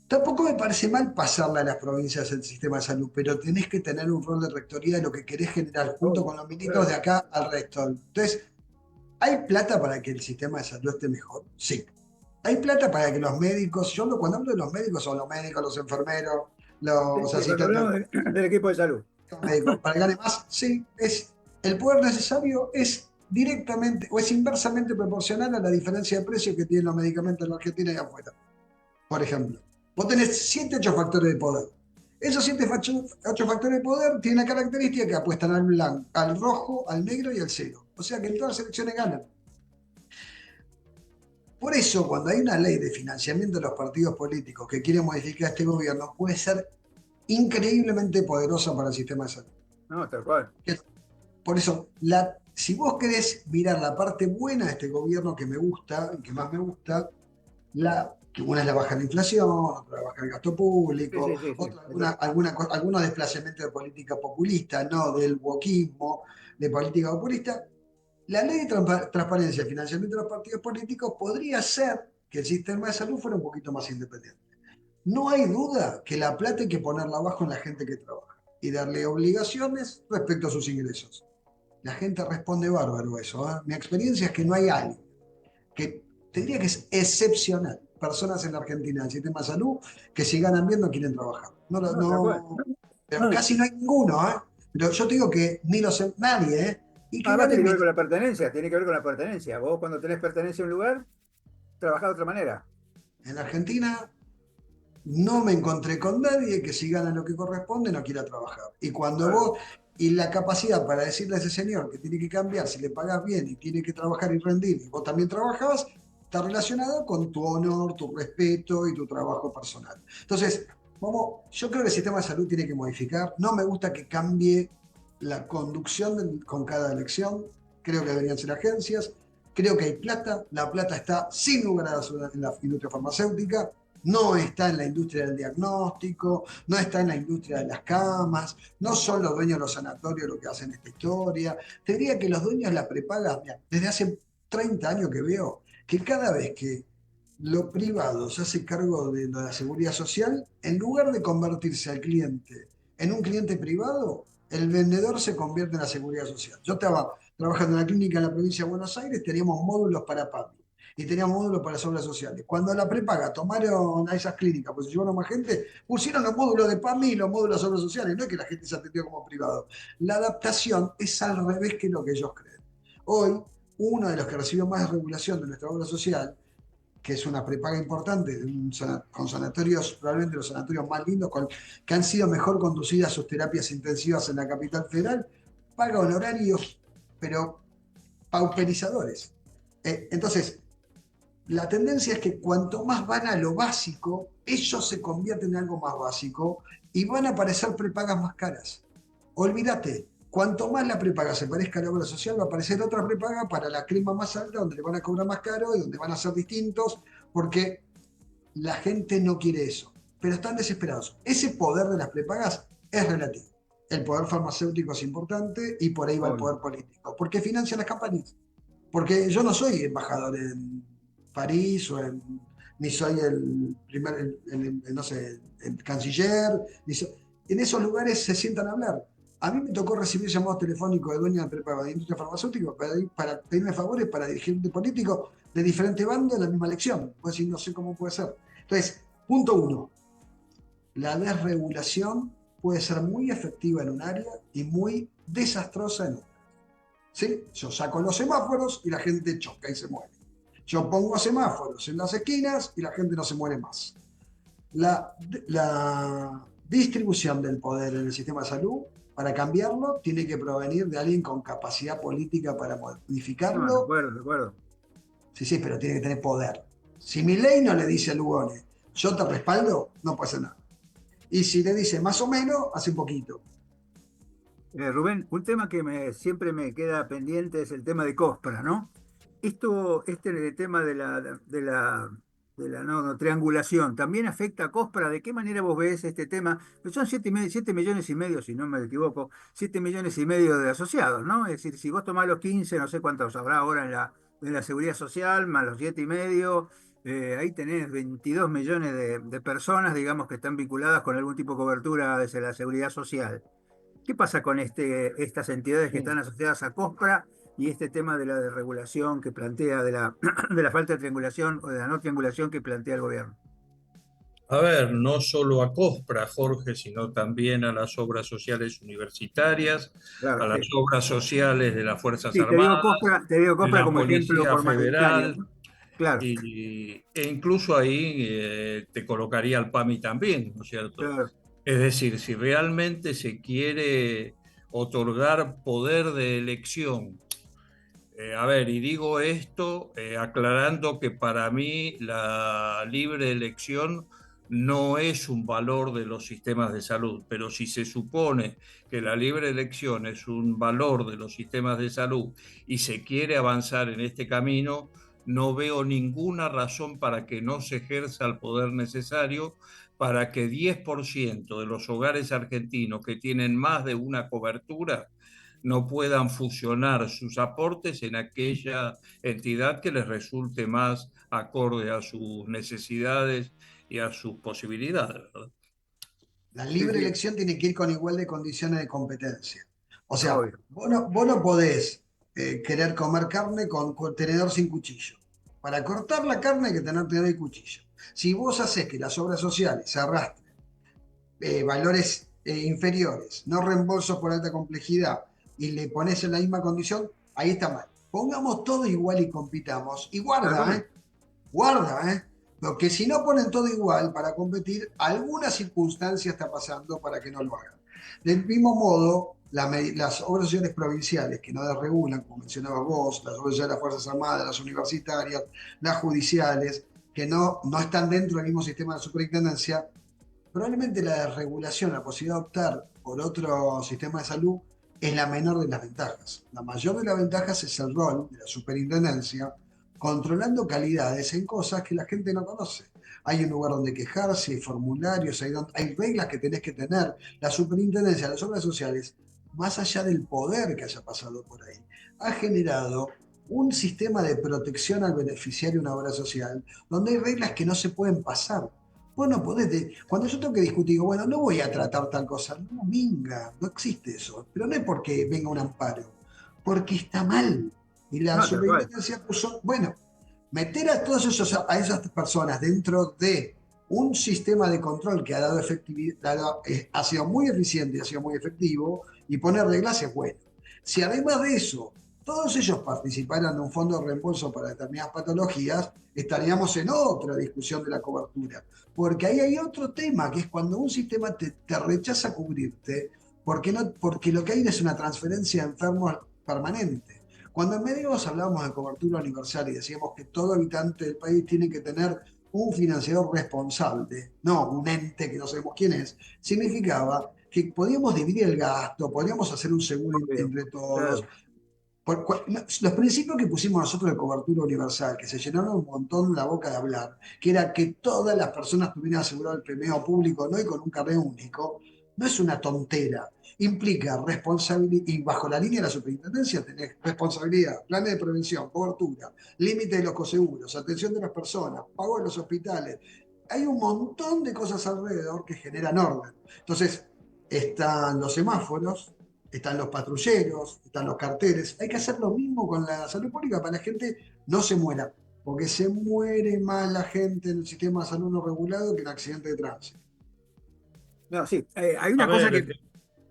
tampoco me parece mal pasarla a las provincias el sistema de salud, pero tenés que tener un rol de rectoría de lo que querés generar junto con los ministros de acá al resto. Entonces, ¿hay plata para que el sistema de salud esté mejor? Sí. ¿Hay plata para que los médicos, cuando hablo de los médicos son los médicos, los enfermeros, Sí, los sí, cuando asistentes hablamos del equipo de salud. médicos, para que gane más? Sí, el poder necesario es directamente o es inversamente proporcional a la diferencia de precio que tienen los medicamentos en la Argentina y afuera. Por ejemplo, vos tenés 7, 8 factores de poder. Esos 7, 8 factores de poder tienen la característica que apuestan al blanco, al rojo, al negro y al cero. O sea que en todas las elecciones ganan. Por eso, cuando hay una ley de financiamiento de los partidos políticos que quiere modificar este gobierno, puede ser increíblemente poderosa para el sistema de salud. No, tal cual. Por eso, si vos querés mirar la parte buena de este gobierno que me gusta, y que más me gusta, que una es la baja de la inflación, otra la baja del gasto público, Sí. otra algunos desplazamientos de política populista, no del wokismo, de política populista. La ley de transparencia y financiamiento de los partidos políticos podría ser que el sistema de salud fuera un poquito más independiente. No hay duda que la plata hay que ponerla abajo en la gente que trabaja y darle obligaciones respecto a sus ingresos. La gente responde bárbaro a eso. Mi experiencia es que no hay alguien que te diría que es excepcional. Personas en la Argentina del sistema de salud que si ganan bien no quieren trabajar. No, tal cual. Pero casi no hay ninguno. Pero yo te digo que nadie. Y que Además tiene que ver ganen. con la pertenencia, tiene que ver con la pertenencia. Vos cuando tenés pertenencia a un lugar, trabajás de otra manera. En la Argentina no me encontré con nadie que si gana lo que corresponde no quiera trabajar. Y cuando Claro. vos, y la capacidad para decirle a ese señor que tiene que cambiar, si le pagás bien y tiene que trabajar y rendir, y vos también trabajabas, está relacionado con tu honor, tu respeto y tu trabajo personal. Entonces, yo creo que el sistema de salud tiene que modificar. No me gusta que cambie la conducción con cada elección. Creo que deberían ser agencias. Creo que hay plata. La plata está sin lugar a dudas en la industria farmacéutica. No está en la industria del diagnóstico, no está en la industria de las camas, no son los dueños de los sanatorios los que hacen esta historia. Te diría que los dueños de la prepaga, mira, desde hace 30 años que veo que cada vez que lo privado se hace cargo de la seguridad social, en lugar de convertirse al cliente en un cliente privado, el vendedor se convierte en la seguridad social. Yo estaba trabajando en la clínica en la provincia de Buenos Aires, teníamos módulos para PAMI y teníamos módulos para las obras sociales. Cuando la prepaga tomaron a esas clínicas, pues se llevaron más gente, pusieron los módulos de PAMI y los módulos de obras sociales. No es que la gente se atendió como privado. La adaptación es al revés que lo que ellos creen. Hoy, uno de los que recibió más regulación de nuestra obra social, que es una prepaga importante, con sanatorios, probablemente los sanatorios más lindos, que han sido mejor conducidas sus terapias intensivas en la capital federal, paga honorarios, pero pauperizadores. Entonces, la tendencia es que cuanto más van a lo básico, ellos se convierten en algo más básico y van a aparecer prepagas más caras. Olvídate, cuanto más la prepaga se parezca a la obra social, va a aparecer otra prepaga para la crema más alta, donde le van a cobrar más caro y donde van a ser distintos, porque la gente no quiere eso. Pero están desesperados. Ese poder de las prepagas es relativo. El poder farmacéutico es importante y por ahí va el poder político, porque financian las campañas. Porque yo no soy embajador en París ni soy el primer, no sé, el canciller. En esos lugares se sientan a hablar. A mí me tocó recibir llamados telefónicos de dueños de prepaga de industria farmacéutica para pedirme favores para dirigente político de diferente bando en la misma elección. Pues decir, no sé cómo puede ser. Entonces, punto 1. La desregulación puede ser muy efectiva en un área y muy desastrosa en otra. ¿Sí? Yo saco los semáforos y la gente choca y se muere. Yo pongo semáforos en las esquinas y la gente no se muere más. La distribución del poder en el sistema de salud, para cambiarlo, tiene que provenir de alguien con capacidad política para modificarlo. De acuerdo. Sí, pero tiene que tener poder. Si Milei no le dice a Lugones, yo te respaldo, no puede hacer nada. Y si le dice más o menos, hace un poquito. Rubén, un tema que siempre me queda pendiente es el tema de Cospra, ¿no? Este tema de la triangulación, ¿también afecta a Cospra? ¿De qué manera vos ves este tema? Pues son 7 millones y medio, si no me equivoco, 7 millones y medio de asociados, ¿no? Es decir, si vos tomás los 15, no sé cuántos habrá ahora en la seguridad social, más los 7 y medio, ahí tenés 22 millones de personas, digamos, que están vinculadas con algún tipo de cobertura desde la seguridad social. ¿Qué pasa con estas entidades que están asociadas a COSPRA y este tema de la desregulación que plantea, de la falta de triangulación o de la no triangulación que plantea el gobierno? A ver, no solo a COSPRA, Jorge, sino también a las obras sociales universitarias, Claro, a las sí. obras sociales de las Fuerzas Sí, Armadas, te digo de COSPRA la como ejemplo Policía por mayoritario, Federal, ¿no? Claro, e incluso ahí te colocaría al PAMI también, ¿no es cierto? claro. Es decir, si realmente se quiere otorgar poder de elección, a ver, y digo esto aclarando que para mí la libre elección no es un valor de los sistemas de salud, pero si se supone que la libre elección es un valor de los sistemas de salud y se quiere avanzar en este camino, no veo ninguna razón para que no se ejerza el poder necesario para que 10% de los hogares argentinos que tienen más de una cobertura no puedan fusionar sus aportes en aquella entidad que les resulte más acorde a sus necesidades y a sus posibilidades, ¿verdad? La Sí, libre sí, elección tiene que ir con igual de condiciones de competencia. O sea, obvio. vos no podés querer comer carne con tenedor sin cuchillo. Para cortar la carne hay que tener tenedor y cuchillo. Si vos haces que las obras sociales se arrastren valores inferiores, no reembolsos por alta complejidad, y le pones en la misma condición, ahí está mal. Pongamos todo igual y compitamos. Y Tal guarda, cual. guarda, Lo que si no ponen todo igual para competir, alguna circunstancia está pasando para que no lo hagan. Del mismo modo, las obras sociales provinciales que no las regulan, como mencionabas vos, las obras sociales de las Fuerzas Armadas, las universitarias, las judiciales, que no están dentro del mismo sistema de superintendencia, probablemente la desregulación, la posibilidad de optar por otro sistema de salud, es la menor de las ventajas. La mayor de las ventajas es el rol de la superintendencia controlando calidades en cosas que la gente no conoce. Hay un lugar donde quejarse, hay formularios, hay reglas que tenés que tener. La superintendencia de las obras sociales, más allá del poder que haya pasado por ahí, ha generado un sistema de protección al beneficiario de una obra social, donde hay reglas que no se pueden pasar. Vos no podés, cuando yo tengo que discutir, digo, bueno, no voy a tratar tal cosa, no, minga, no existe eso. Pero no es porque venga un amparo, porque está mal. Y la superintendencia puso, bueno, meter a a esas personas dentro de un sistema de control que ha dado efectividad, ha sido muy eficiente y ha sido muy efectivo, y poner reglas es bueno. Si además de eso, todos ellos participaran de un fondo de reembolso para determinadas patologías, estaríamos en otra discusión de la cobertura. Porque ahí hay otro tema, que es cuando un sistema te rechaza cubrirte, porque lo que hay es una transferencia de enfermos permanente. Cuando en medios hablábamos de cobertura universal y decíamos que todo habitante del país tiene que tener un financiador responsable, no un ente que no sabemos quién es, significaba que podíamos dividir el gasto, podíamos hacer un seguro entre todos. Los principios que pusimos nosotros de cobertura universal, que se llenaron un montón la boca de hablar, que era que todas las personas tuvieran asegurado el premio público, no y con un carnet único, no es una tontera. Implica responsabilidad, y bajo la línea de la superintendencia tenés responsabilidad, planes de prevención, cobertura, límite de los coseguros, atención de las personas, pago de los hospitales. Hay un montón de cosas alrededor que generan orden. Entonces, están los semáforos, están los patrulleros, están los carteles. Hay que hacer lo mismo con la salud pública para que la gente no se muera, porque se muere más la gente en el sistema de salud no regulado que en accidente de tránsito. No, sí, hay una cosa que...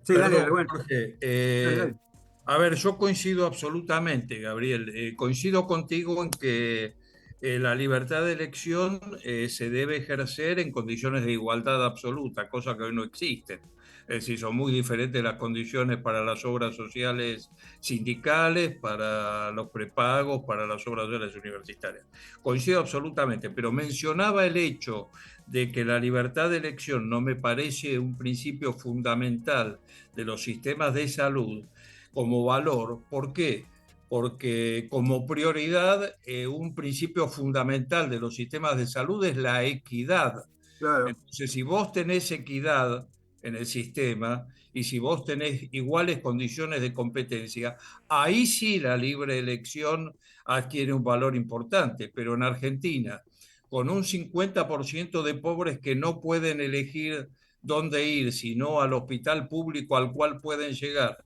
Sí, perdón, dale, bueno. Jorge, Dale. a ver, yo coincido absolutamente, Gabriel. Coincido contigo en que la libertad de elección se debe ejercer en condiciones de igualdad absoluta, cosa que hoy no existe. Es decir, son muy diferentes las condiciones para las obras sociales sindicales, para los prepagos, para las obras sociales universitarias. Coincido absolutamente, pero mencionaba el hecho de que la libertad de elección no me parece un principio fundamental de los sistemas de salud como valor. ¿Por qué? Porque como prioridad, un principio fundamental de los sistemas de salud es la equidad. Claro. Entonces, si vos tenés equidad en el sistema y si vos tenés iguales condiciones de competencia, ahí sí la libre elección adquiere un valor importante. Pero en Argentina, con un 50% de pobres que no pueden elegir dónde ir, sino al hospital público al cual pueden llegar,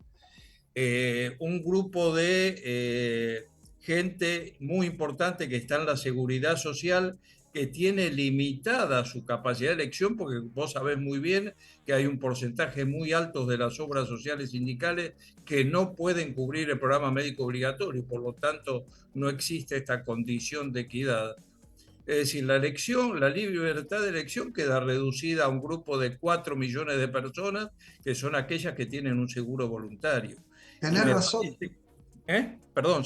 un grupo de gente muy importante que está en la seguridad social, que tiene limitada su capacidad de elección, porque vos sabés muy bien que hay un porcentaje muy alto de las obras sociales sindicales que no pueden cubrir el programa médico obligatorio, por lo tanto no existe esta condición de equidad. Es decir, la elección, la libertad de elección queda reducida a un grupo de 4 millones de personas, que son aquellas que tienen un seguro voluntario. Tenés razón. Perdón.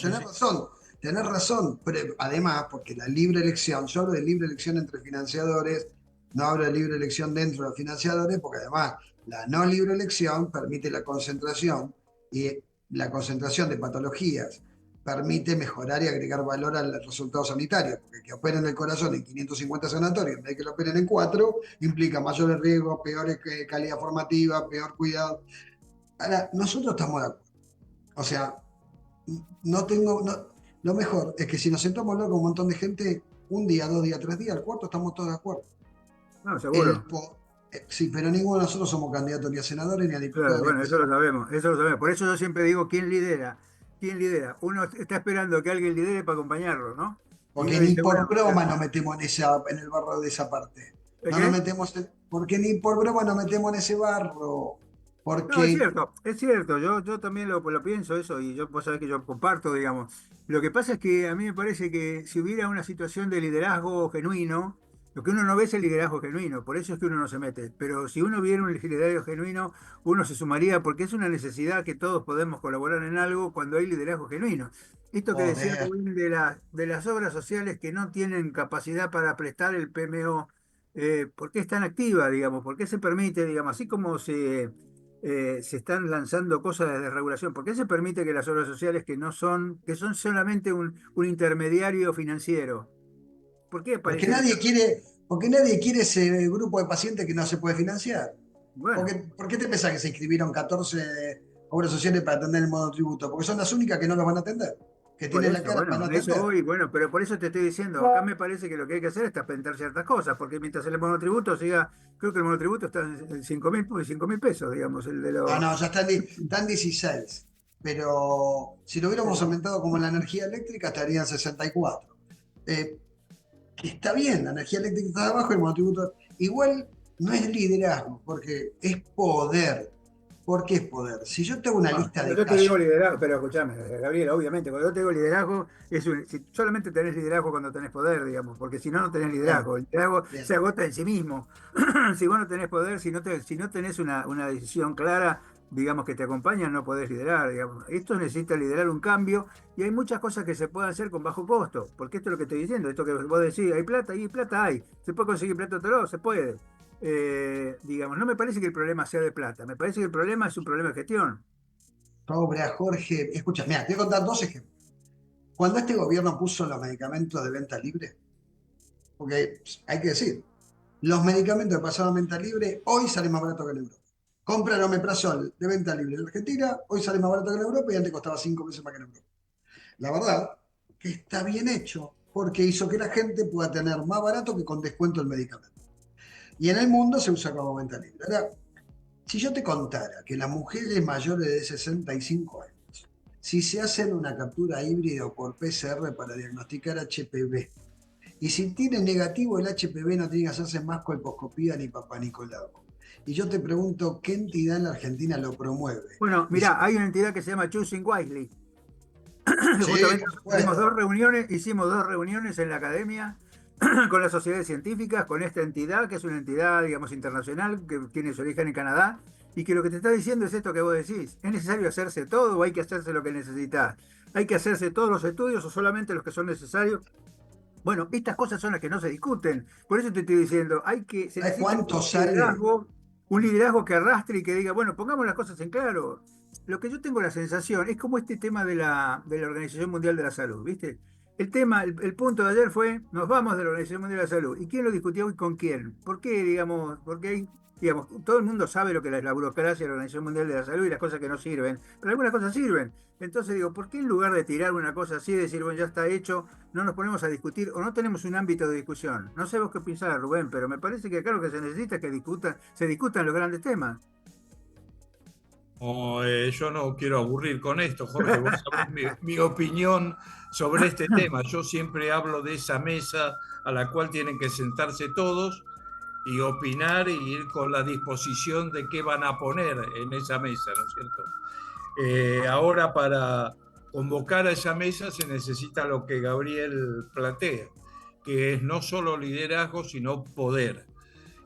Tenés razón, pero además, porque la libre elección, yo hablo de libre elección entre financiadores, no hablo de libre elección dentro de los financiadores, porque además la no libre elección permite la concentración, y la concentración de patologías permite mejorar y agregar valor al resultado sanitario, porque que operen el corazón en 550 sanatorios en vez de que lo operen en 4, implica mayores riesgos, peor calidad formativa, peor cuidado. Ahora, nosotros estamos de acuerdo. O sea, lo mejor es que si nos sentamos a hablar con un montón de gente, un día, 2 días, 3 días, al cuarto estamos todos de acuerdo. No, seguro. Sí, pero ninguno de nosotros somos candidatos ni a senadores ni a diputados. Claro, bueno, eso lo sabemos. Por eso yo siempre digo, ¿quién lidera? ¿Quién lidera? Uno está esperando que alguien lidere para acompañarlo, ¿no? Porque ni por broma nos metemos en el barro de esa parte. No nos metemos, porque ni por broma nos metemos en ese barro. No, Porque, es cierto, yo también lo pienso eso y vos sabés que yo comparto, digamos. Lo que pasa es que a mí me parece que si hubiera una situación de liderazgo genuino, lo que uno no ve es el liderazgo genuino, por eso es que uno no se mete. Pero si uno viera un liderazgo genuino, uno se sumaría porque es una necesidad que todos podemos colaborar en algo cuando hay liderazgo genuino. Esto que decía joder, Rubén de las obras sociales que no tienen capacidad para prestar el PMO, ¿por qué es tan activa, digamos? ¿Por qué se permite, digamos, así como se están lanzando cosas de regulación? ¿Por qué se permite que las obras sociales que son solamente un intermediario financiero? ¿Por qué porque aparecen estas? porque nadie quiere ese grupo de pacientes que no se puede financiar. Bueno, ¿Por qué te pensás que se inscribieron 14 obras sociales para atender el monotributo? Porque son las únicas que no los van a atender, que por tienen la eso, cara para bueno, no en eso atender. voy, bueno, pero por eso te estoy diciendo, acá me parece que lo que hay que hacer es tapar ciertas cosas, porque mientras el monotributo siga, creo que el monotributo está en 5.000 pesos, digamos, el de No, los... no, ya están 16. Pero si lo hubiéramos aumentado como en la energía eléctrica, estarían 64. Eh, que está bien, la energía eléctrica está abajo, el monotributo. Igual no es liderazgo, porque es poder. ¿Por qué es poder? Si yo tengo una Ah, lista cuando de yo te digo casos, liderazgo, pero escúchame, Gabriel, obviamente, cuando yo te digo liderazgo, si solamente tenés liderazgo cuando tenés poder, digamos, porque si no, no tenés bien, liderazgo. El liderazgo bien. se agota en sí mismo. Si vos no tenés poder, si no tenés una decisión clara, digamos, que te acompaña, no podés liderar, digamos. Esto necesita liderar un cambio y hay muchas cosas que se pueden hacer con bajo costo, porque esto es lo que estoy diciendo, esto que vos decís, hay plata, y plata hay. ¿Se puede conseguir plata otro lado? Se puede. Digamos, no me parece que el problema sea de plata, me parece que el problema es un problema de gestión. Cobra, Jorge, escucha, mira, te voy a contar dos ejemplos. Cuando este gobierno puso los medicamentos de venta libre, porque hay que decir, los medicamentos que pasaban a venta libre hoy salen más baratos que en Europa. Compra el omeprazol de venta libre en Argentina, hoy sale más barato que en Europa y antes costaba 5 veces más que en Europa. La verdad que está bien hecho porque hizo que la gente pueda tener más barato que con descuento el medicamento. Y en el mundo se usa como venta libre. Ahora, si yo te contara que las mujeres mayores de 65 años, si se hacen una captura híbrida o por PCR para diagnosticar HPV, y si tiene negativo el HPV no tiene que hacerse más colposcopía ni papá Nicolau. Y yo te pregunto, ¿qué entidad en la Argentina lo promueve? Bueno, mirá, Diciendo, hay una entidad que se llama Choosing Wisely. sí, Justamente por supuesto. hicimos dos reuniones en la academia con las sociedades científicas, con esta entidad, que es una entidad, digamos, internacional, que tiene su origen en Canadá, y que lo que te está diciendo es esto que vos decís. ¿Es necesario hacerse todo o hay que hacerse lo que necesitas? ¿Hay que hacerse todos los estudios o solamente los que son necesarios? Bueno, estas cosas son las que no se discuten. Por eso te estoy diciendo, se ¿Sabes necesita cuánto sale? un liderazgo que arrastre y que diga, bueno, pongamos las cosas en claro. Lo que yo tengo la sensación es como este tema de la Organización Mundial de la Salud, ¿viste? El tema, el punto de ayer fue, nos vamos de la Organización Mundial de la Salud. ¿Y quién lo discutió y con quién? ¿Por qué, digamos, porque hay, digamos, todo el mundo sabe lo que es la burocracia de la Organización Mundial de la Salud y las cosas que no sirven, pero algunas cosas sirven. Entonces digo, ¿por qué en lugar de tirar una cosa así y decir, bueno, ya está hecho, no nos ponemos a discutir o no tenemos un ámbito de discusión? No sé vos qué pensás, Rubén, pero me parece que acá lo que se necesita es que se discutan los grandes temas. No, yo no quiero aburrir con esto, Jorge. Vos sabés mi opinión sobre este tema. Yo siempre hablo de esa mesa a la cual tienen que sentarse todos y opinar y ir con la disposición de qué van a poner en esa mesa, ¿no es cierto? Ahora para convocar a esa mesa se necesita lo que Gabriel plantea, que es no solo liderazgo, sino poder.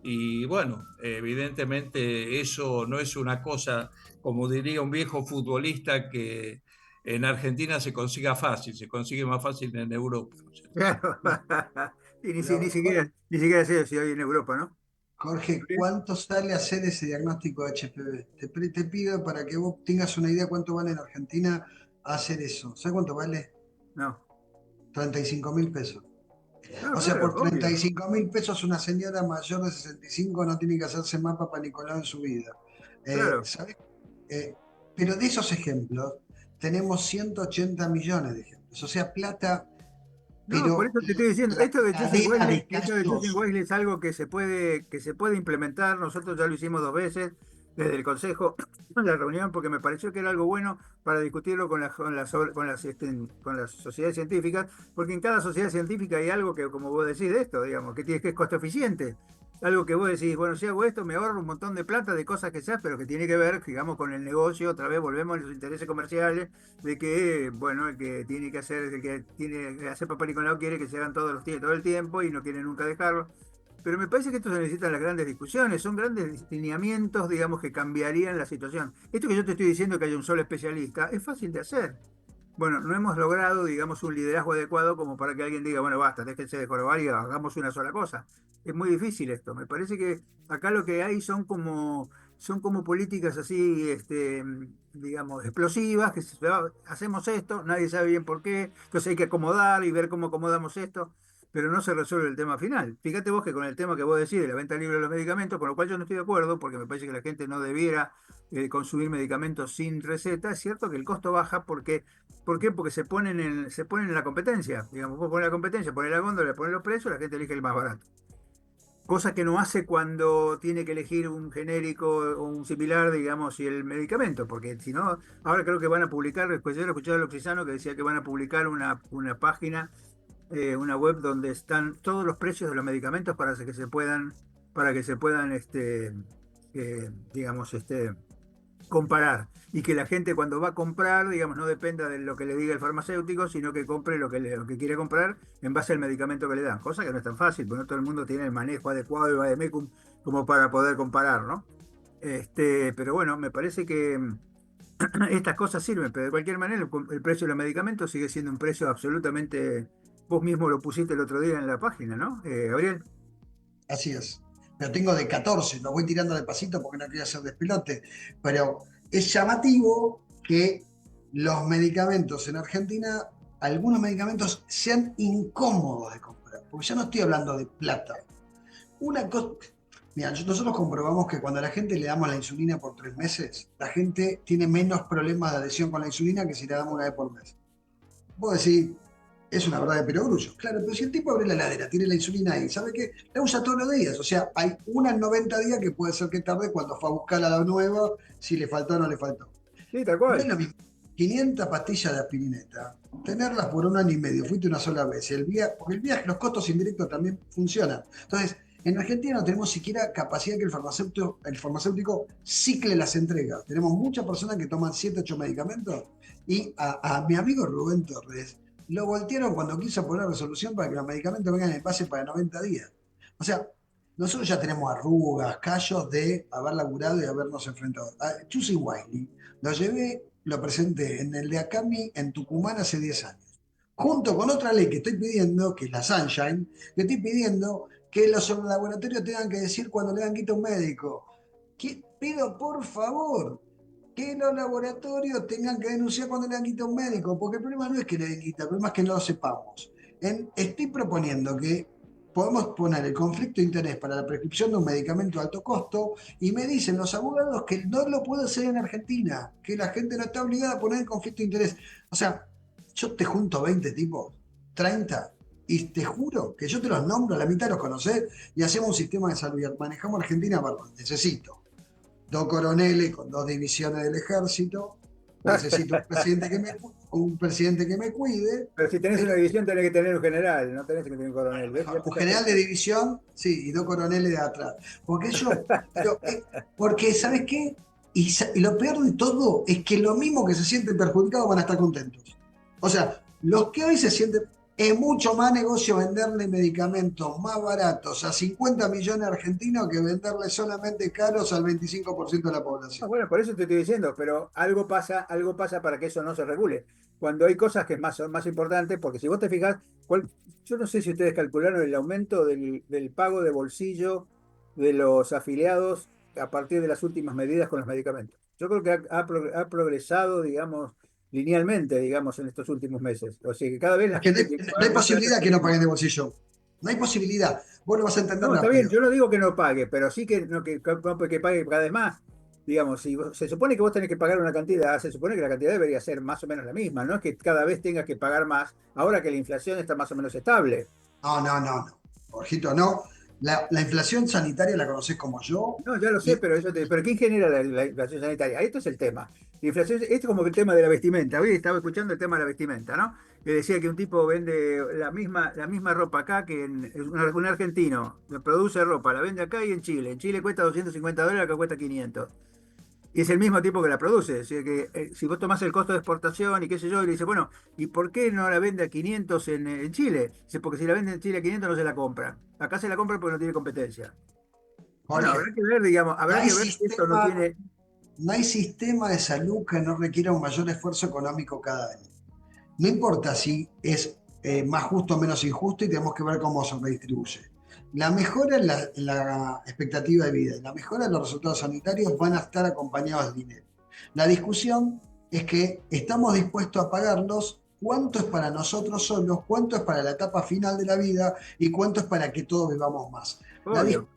Y bueno, evidentemente eso no es una cosa, como diría un viejo futbolista, que en Argentina se consiga fácil, se consigue más fácil en Europa, ¿no es cierto? Claro. Y Pero, ni siquiera sé si hoy en Europa, ¿no? Jorge, ¿cuánto sale hacer ese diagnóstico de HPV? Te pido para que vos tengas una idea cuánto vale en Argentina hacer eso. ¿Sabes cuánto vale? No. 35.000 pesos. No, O sea, claro, por obvio. 35.000 pesos una señora mayor de 65 no tiene que hacerse más Papá Nicolau en su vida. Claro. ¿Sabes? Eh, pero de esos ejemplos tenemos 180 millones de ejemplos. O sea, plata, No, por pero eso te estoy diciendo, la cadena de Esto de Choosing casos. Wisely es algo que se puede implementar. Nosotros ya lo hicimos dos veces desde el Consejo en la reunión, porque me pareció que era algo bueno para discutirlo con las sociedades científicas, porque en cada sociedad científica hay algo que, como vos decís, de esto, digamos, que es costo eficiente. algo que vos decís, bueno, si hago esto, me ahorro un montón de plata de cosas que seas, pero que tiene que ver, digamos, con el negocio. Otra vez volvemos a los intereses comerciales de que, bueno, el que tiene que hacer, el que tiene que hacer papel y colado quiere que se hagan todos los días, todo el tiempo y no quiere nunca dejarlo. Pero me parece que esto se necesitan las grandes discusiones, son grandes lineamientos, digamos, que cambiarían la situación. Esto que yo te estoy diciendo, que haya un solo especialista, es fácil de hacer. Bueno, no hemos logrado, digamos, un liderazgo adecuado como para que alguien diga, bueno, basta, déjense de jorobar y hagamos una sola cosa. Es muy difícil esto. Me parece que acá lo que hay son como políticas así, digamos, explosivas, que hacemos esto, nadie sabe bien por qué, entonces hay que acomodar y ver cómo acomodamos esto, pero no se resuelve el tema final. Fíjate vos que con el tema que vos decís de la venta libre de los medicamentos, con lo cual yo no estoy de acuerdo, porque me parece que la gente no debiera consumir medicamentos sin receta, es cierto que el costo baja porque ¿por qué? Porque se ponen en la competencia. Digamos, vos pones la competencia, pones la góndola, pones los precios, la gente elige el más barato. Cosa que no hace cuando tiene que elegir un genérico o un similar, digamos, y el medicamento, porque si no, ahora creo que van a publicar, después yo escuché a Loxisano que decía que van a publicar una página, una web donde están todos los precios de los medicamentos para que se puedan, digamos, comparar y que la gente cuando va a comprar, digamos, no dependa de lo que le diga el farmacéutico, sino que compre lo que quiere comprar en base al medicamento que le dan, cosa que no es tan fácil, porque no todo el mundo tiene el manejo adecuado del vademecum como para poder comparar, ¿no? Pero bueno, me parece que estas cosas sirven, pero de cualquier manera el precio de los medicamentos sigue siendo un precio absolutamente, vos mismo lo pusiste el otro día en la página, ¿no? Gabriel. Así es. Pero tengo de 14, lo voy tirando de pasito porque no quiero hacer despelote. Pero es llamativo que los medicamentos en Argentina, algunos medicamentos sean incómodos de comprar. Porque ya no estoy hablando de plata. Una cosa. Mira, nosotros comprobamos que cuando a la gente le damos la insulina por 3 meses, la gente tiene menos problemas de adhesión con la insulina que si la damos una vez por mes. Vos decís, es una verdad de perogrullo. Claro, pero si el tipo abre la heladera, tiene la insulina ahí, ¿sabe qué? La usa todos los días. O sea, hay una en 90 días que puede ser que tarde cuando fue a buscar a la nueva, si le faltó o no le faltó. Sí, tal No es cual. lo mismo. 500 pastillas de aspirineta, tenerlas por 1 año y medio, fuiste una sola vez. Porque el viaje, los costos indirectos también funcionan. Entonces, en Argentina no tenemos siquiera capacidad que el farmacéutico cicle las entregas. Tenemos muchas personas que toman 7, 8 medicamentos y a mi amigo Rubén Torres lo voltearon cuando quiso poner resolución para que los medicamentos vengan en base para 90 días. O sea, nosotros ya tenemos arrugas, callos de haber laburado y habernos enfrentado. A Chusi Wiley lo llevé, lo presenté en el de Acami en Tucumán hace 10 años. Junto con otra ley que estoy pidiendo, que es la Sunshine, que estoy pidiendo que los laboratorios tengan que decir cuando le dan quita a un médico. Pido por favor que los laboratorios tengan que denunciar cuando le dan quita a un médico, porque el problema no es que le den quita, el problema es que no lo sepamos. Estoy proponiendo que podemos poner el conflicto de interés para la prescripción de un medicamento de alto costo y me dicen los abogados que no lo puedo hacer en Argentina, que la gente no está obligada a poner el conflicto de interés. O sea, yo te junto 20 tipos, 30, y te juro que yo te los nombro, la mitad los conocés, y hacemos un sistema de salud. Manejamos Argentina, perdón, necesito 2 coroneles con 2 divisiones del ejército, necesito un presidente que me cuide. Pero si tenés una división tenés que tener un general, no tenés que tener un coronel. ¿Ves? Un general de división, sí, y 2 coroneles de atrás. Porque porque ¿sabes qué? Y lo peor de todo es que lo mismo que se sienten perjudicados van a estar contentos. O sea, los que hoy se sienten, es mucho más negocio venderle medicamentos más baratos a 50 millones de argentinos que venderle solamente caros al 25% de la población. Bueno, por eso te estoy diciendo, pero algo pasa para que eso no se regule. Cuando hay cosas que son más importantes, porque si vos te fijas, yo no sé si ustedes calcularon el aumento del pago de bolsillo de los afiliados a partir de las últimas medidas con los medicamentos. Yo creo que ha progresado, digamos, linealmente, digamos, en estos últimos meses. O sea, que cada vez la Que gente tiene que no pagar hay más posibilidad que no paguen de bolsillo. No hay posibilidad. Vos lo vas a entender No, está rápido. bien, yo no digo que no pague, pero sí que, no, que pague cada vez más. Digamos, si se supone que vos tenés que pagar una cantidad, se supone que la cantidad debería ser más o menos la misma, no es que cada vez tengas que pagar más, ahora que la inflación está más o menos estable. No. Jorgito, no. La inflación sanitaria la conocés como yo. No, ya lo sé, Y, pero ¿quién genera la inflación sanitaria? Esto es el tema. La inflación, esto es como el tema de la vestimenta. Hoy estaba escuchando el tema de la vestimenta, ¿no? que decía que un tipo vende la misma ropa acá que es un argentino, produce ropa, la vende acá y en Chile. En Chile cuesta $250, acá cuesta 500. Y es el mismo tipo que la produce. Es decir, que si vos tomás el costo de exportación y qué sé yo, y le dice, bueno, ¿y por qué no la vende a 500 en Chile? Dice, porque si la vende en Chile a 500 no se la compra. Acá se la compra porque no tiene competencia. Bueno, Jorge, habrá que ver, digamos, no habrá hay que ver si esto no sistema, tiene... no hay sistema de salud que no requiera un mayor esfuerzo económico cada año. No importa si es más justo o menos injusto y tenemos que ver cómo se redistribuye. La mejora en la expectativa de vida y la mejora en los resultados sanitarios van a estar acompañados de dinero. La discusión es que estamos dispuestos a pagarlos, cuánto es para nosotros solos, cuánto es para la etapa final de la vida y cuánto es para que todos vivamos más. Obvio.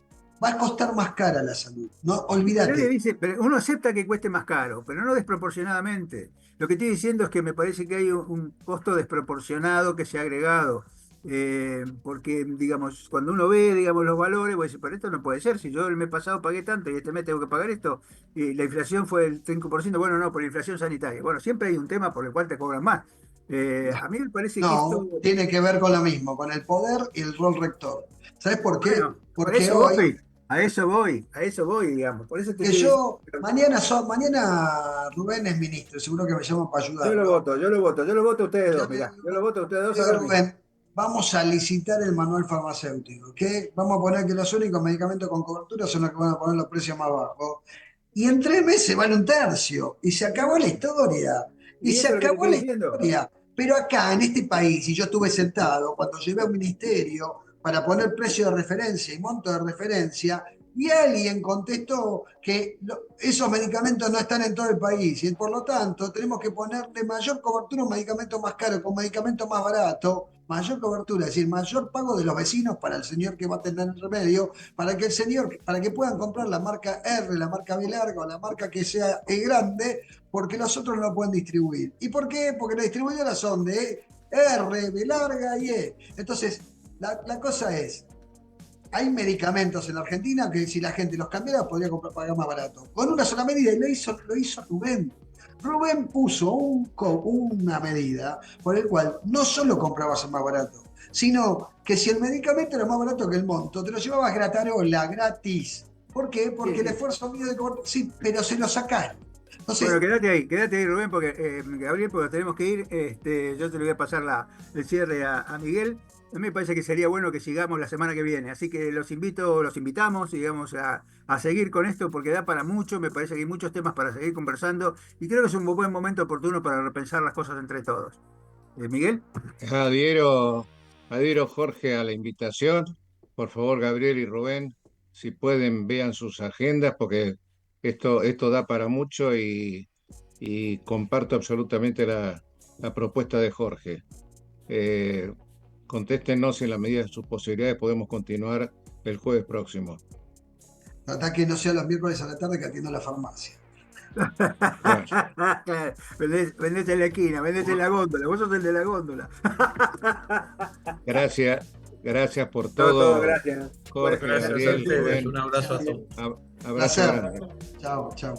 Va a costar más cara la salud, no Pero olvídate. dice, pero uno acepta que cueste más caro, pero no desproporcionadamente. Lo que estoy diciendo es que me parece que hay un costo desproporcionado que se ha agregado. Porque, digamos, cuando uno ve, digamos, los valores, pues pero esto no puede ser. Si yo el mes pasado pagué tanto y este mes tengo que pagar esto, y la inflación fue el 5%, bueno, no, por la inflación sanitaria. Bueno, siempre hay un tema por el cual te cobran más. A mí me parece que esto... No, tiene que ver con lo mismo, con el poder y el rol rector. ¿Sabes por qué? Bueno, por Porque eso hoy, voy, a eso voy, digamos. Por eso te que estoy yo, diciendo. mañana Rubén es ministro, seguro que me llaman para Yo lo ayudarlo. voto, yo lo voto, yo lo voto a ustedes Yo dos, te mirá. Yo lo voto a ustedes dos a digo, ver. Rubén, vamos a licitar el manual farmacéutico, que vamos a poner que los únicos medicamentos con cobertura son los que van a poner los precios más bajos. Y en 3 meses vale un tercio, y se acabó la historia, y Y se eso es lo que te acabó estoy la diciendo. historia. Pero acá, en este país, y yo estuve sentado cuando llevé a un ministerio para poner precio de referencia y monto de referencia, y alguien contestó que esos medicamentos no están en todo el país, y por lo tanto tenemos que ponerle mayor cobertura a un medicamento más caro, con medicamento más barato, mayor cobertura, es decir, mayor pago de los vecinos para el señor que va a tener el remedio, para que el señor, para que puedan comprar la marca R, la marca B larga o la marca que sea E grande, porque los otros no lo pueden distribuir. ¿Y por qué? Porque las distribuidoras son de R, B larga y E. Entonces, la cosa es, hay medicamentos en la Argentina que si la gente los cambiara podría pagar más barato. Con una sola medida, y lo hizo Rubén. Rubén puso una medida por el cual no solo comprabas el más barato, sino que si el medicamento era más barato que el monto, te lo llevabas gratarola, gratis. ¿Por qué? Porque Sí, el sí. esfuerzo mío de cobertura, sí, pero se lo sacaron. Entonces, Bueno, quédate ahí, Rubén, porque Gabriel, porque tenemos que ir. Yo te le voy a pasar el cierre a Miguel. A mí me parece que sería bueno que sigamos la semana que viene. Así que los invitamos, digamos, a seguir con esto porque da para mucho. Me parece que hay muchos temas para seguir conversando y creo que es un buen momento oportuno para repensar las cosas entre todos. Miguel. Adhiero, Jorge, a la invitación. Por favor, Gabriel y Rubén, si pueden, vean sus agendas, porque esto da para mucho y comparto absolutamente la propuesta de Jorge. Contéstenos si en la medida de sus posibilidades podemos continuar el jueves próximo. trata que no sea los miércoles a la tarde que atiendo la farmacia. Bueno, Claro, vendete en la esquina, vendete en la góndola. Vos sos el de la góndola. gracias por Todo, todo, gracias. Jorge, Gracias a Gabriel, ustedes, Rubén. un abrazo a todos. Abrazo Placer. grande. Chao, chao.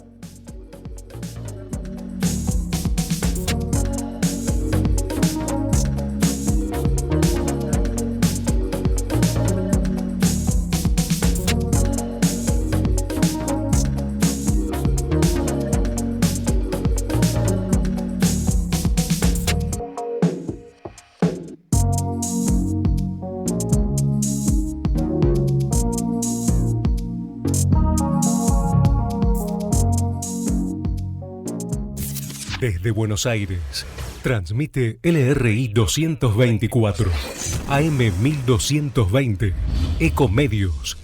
Desde Buenos Aires, transmite LRI 224, AM 1220, Ecomedios.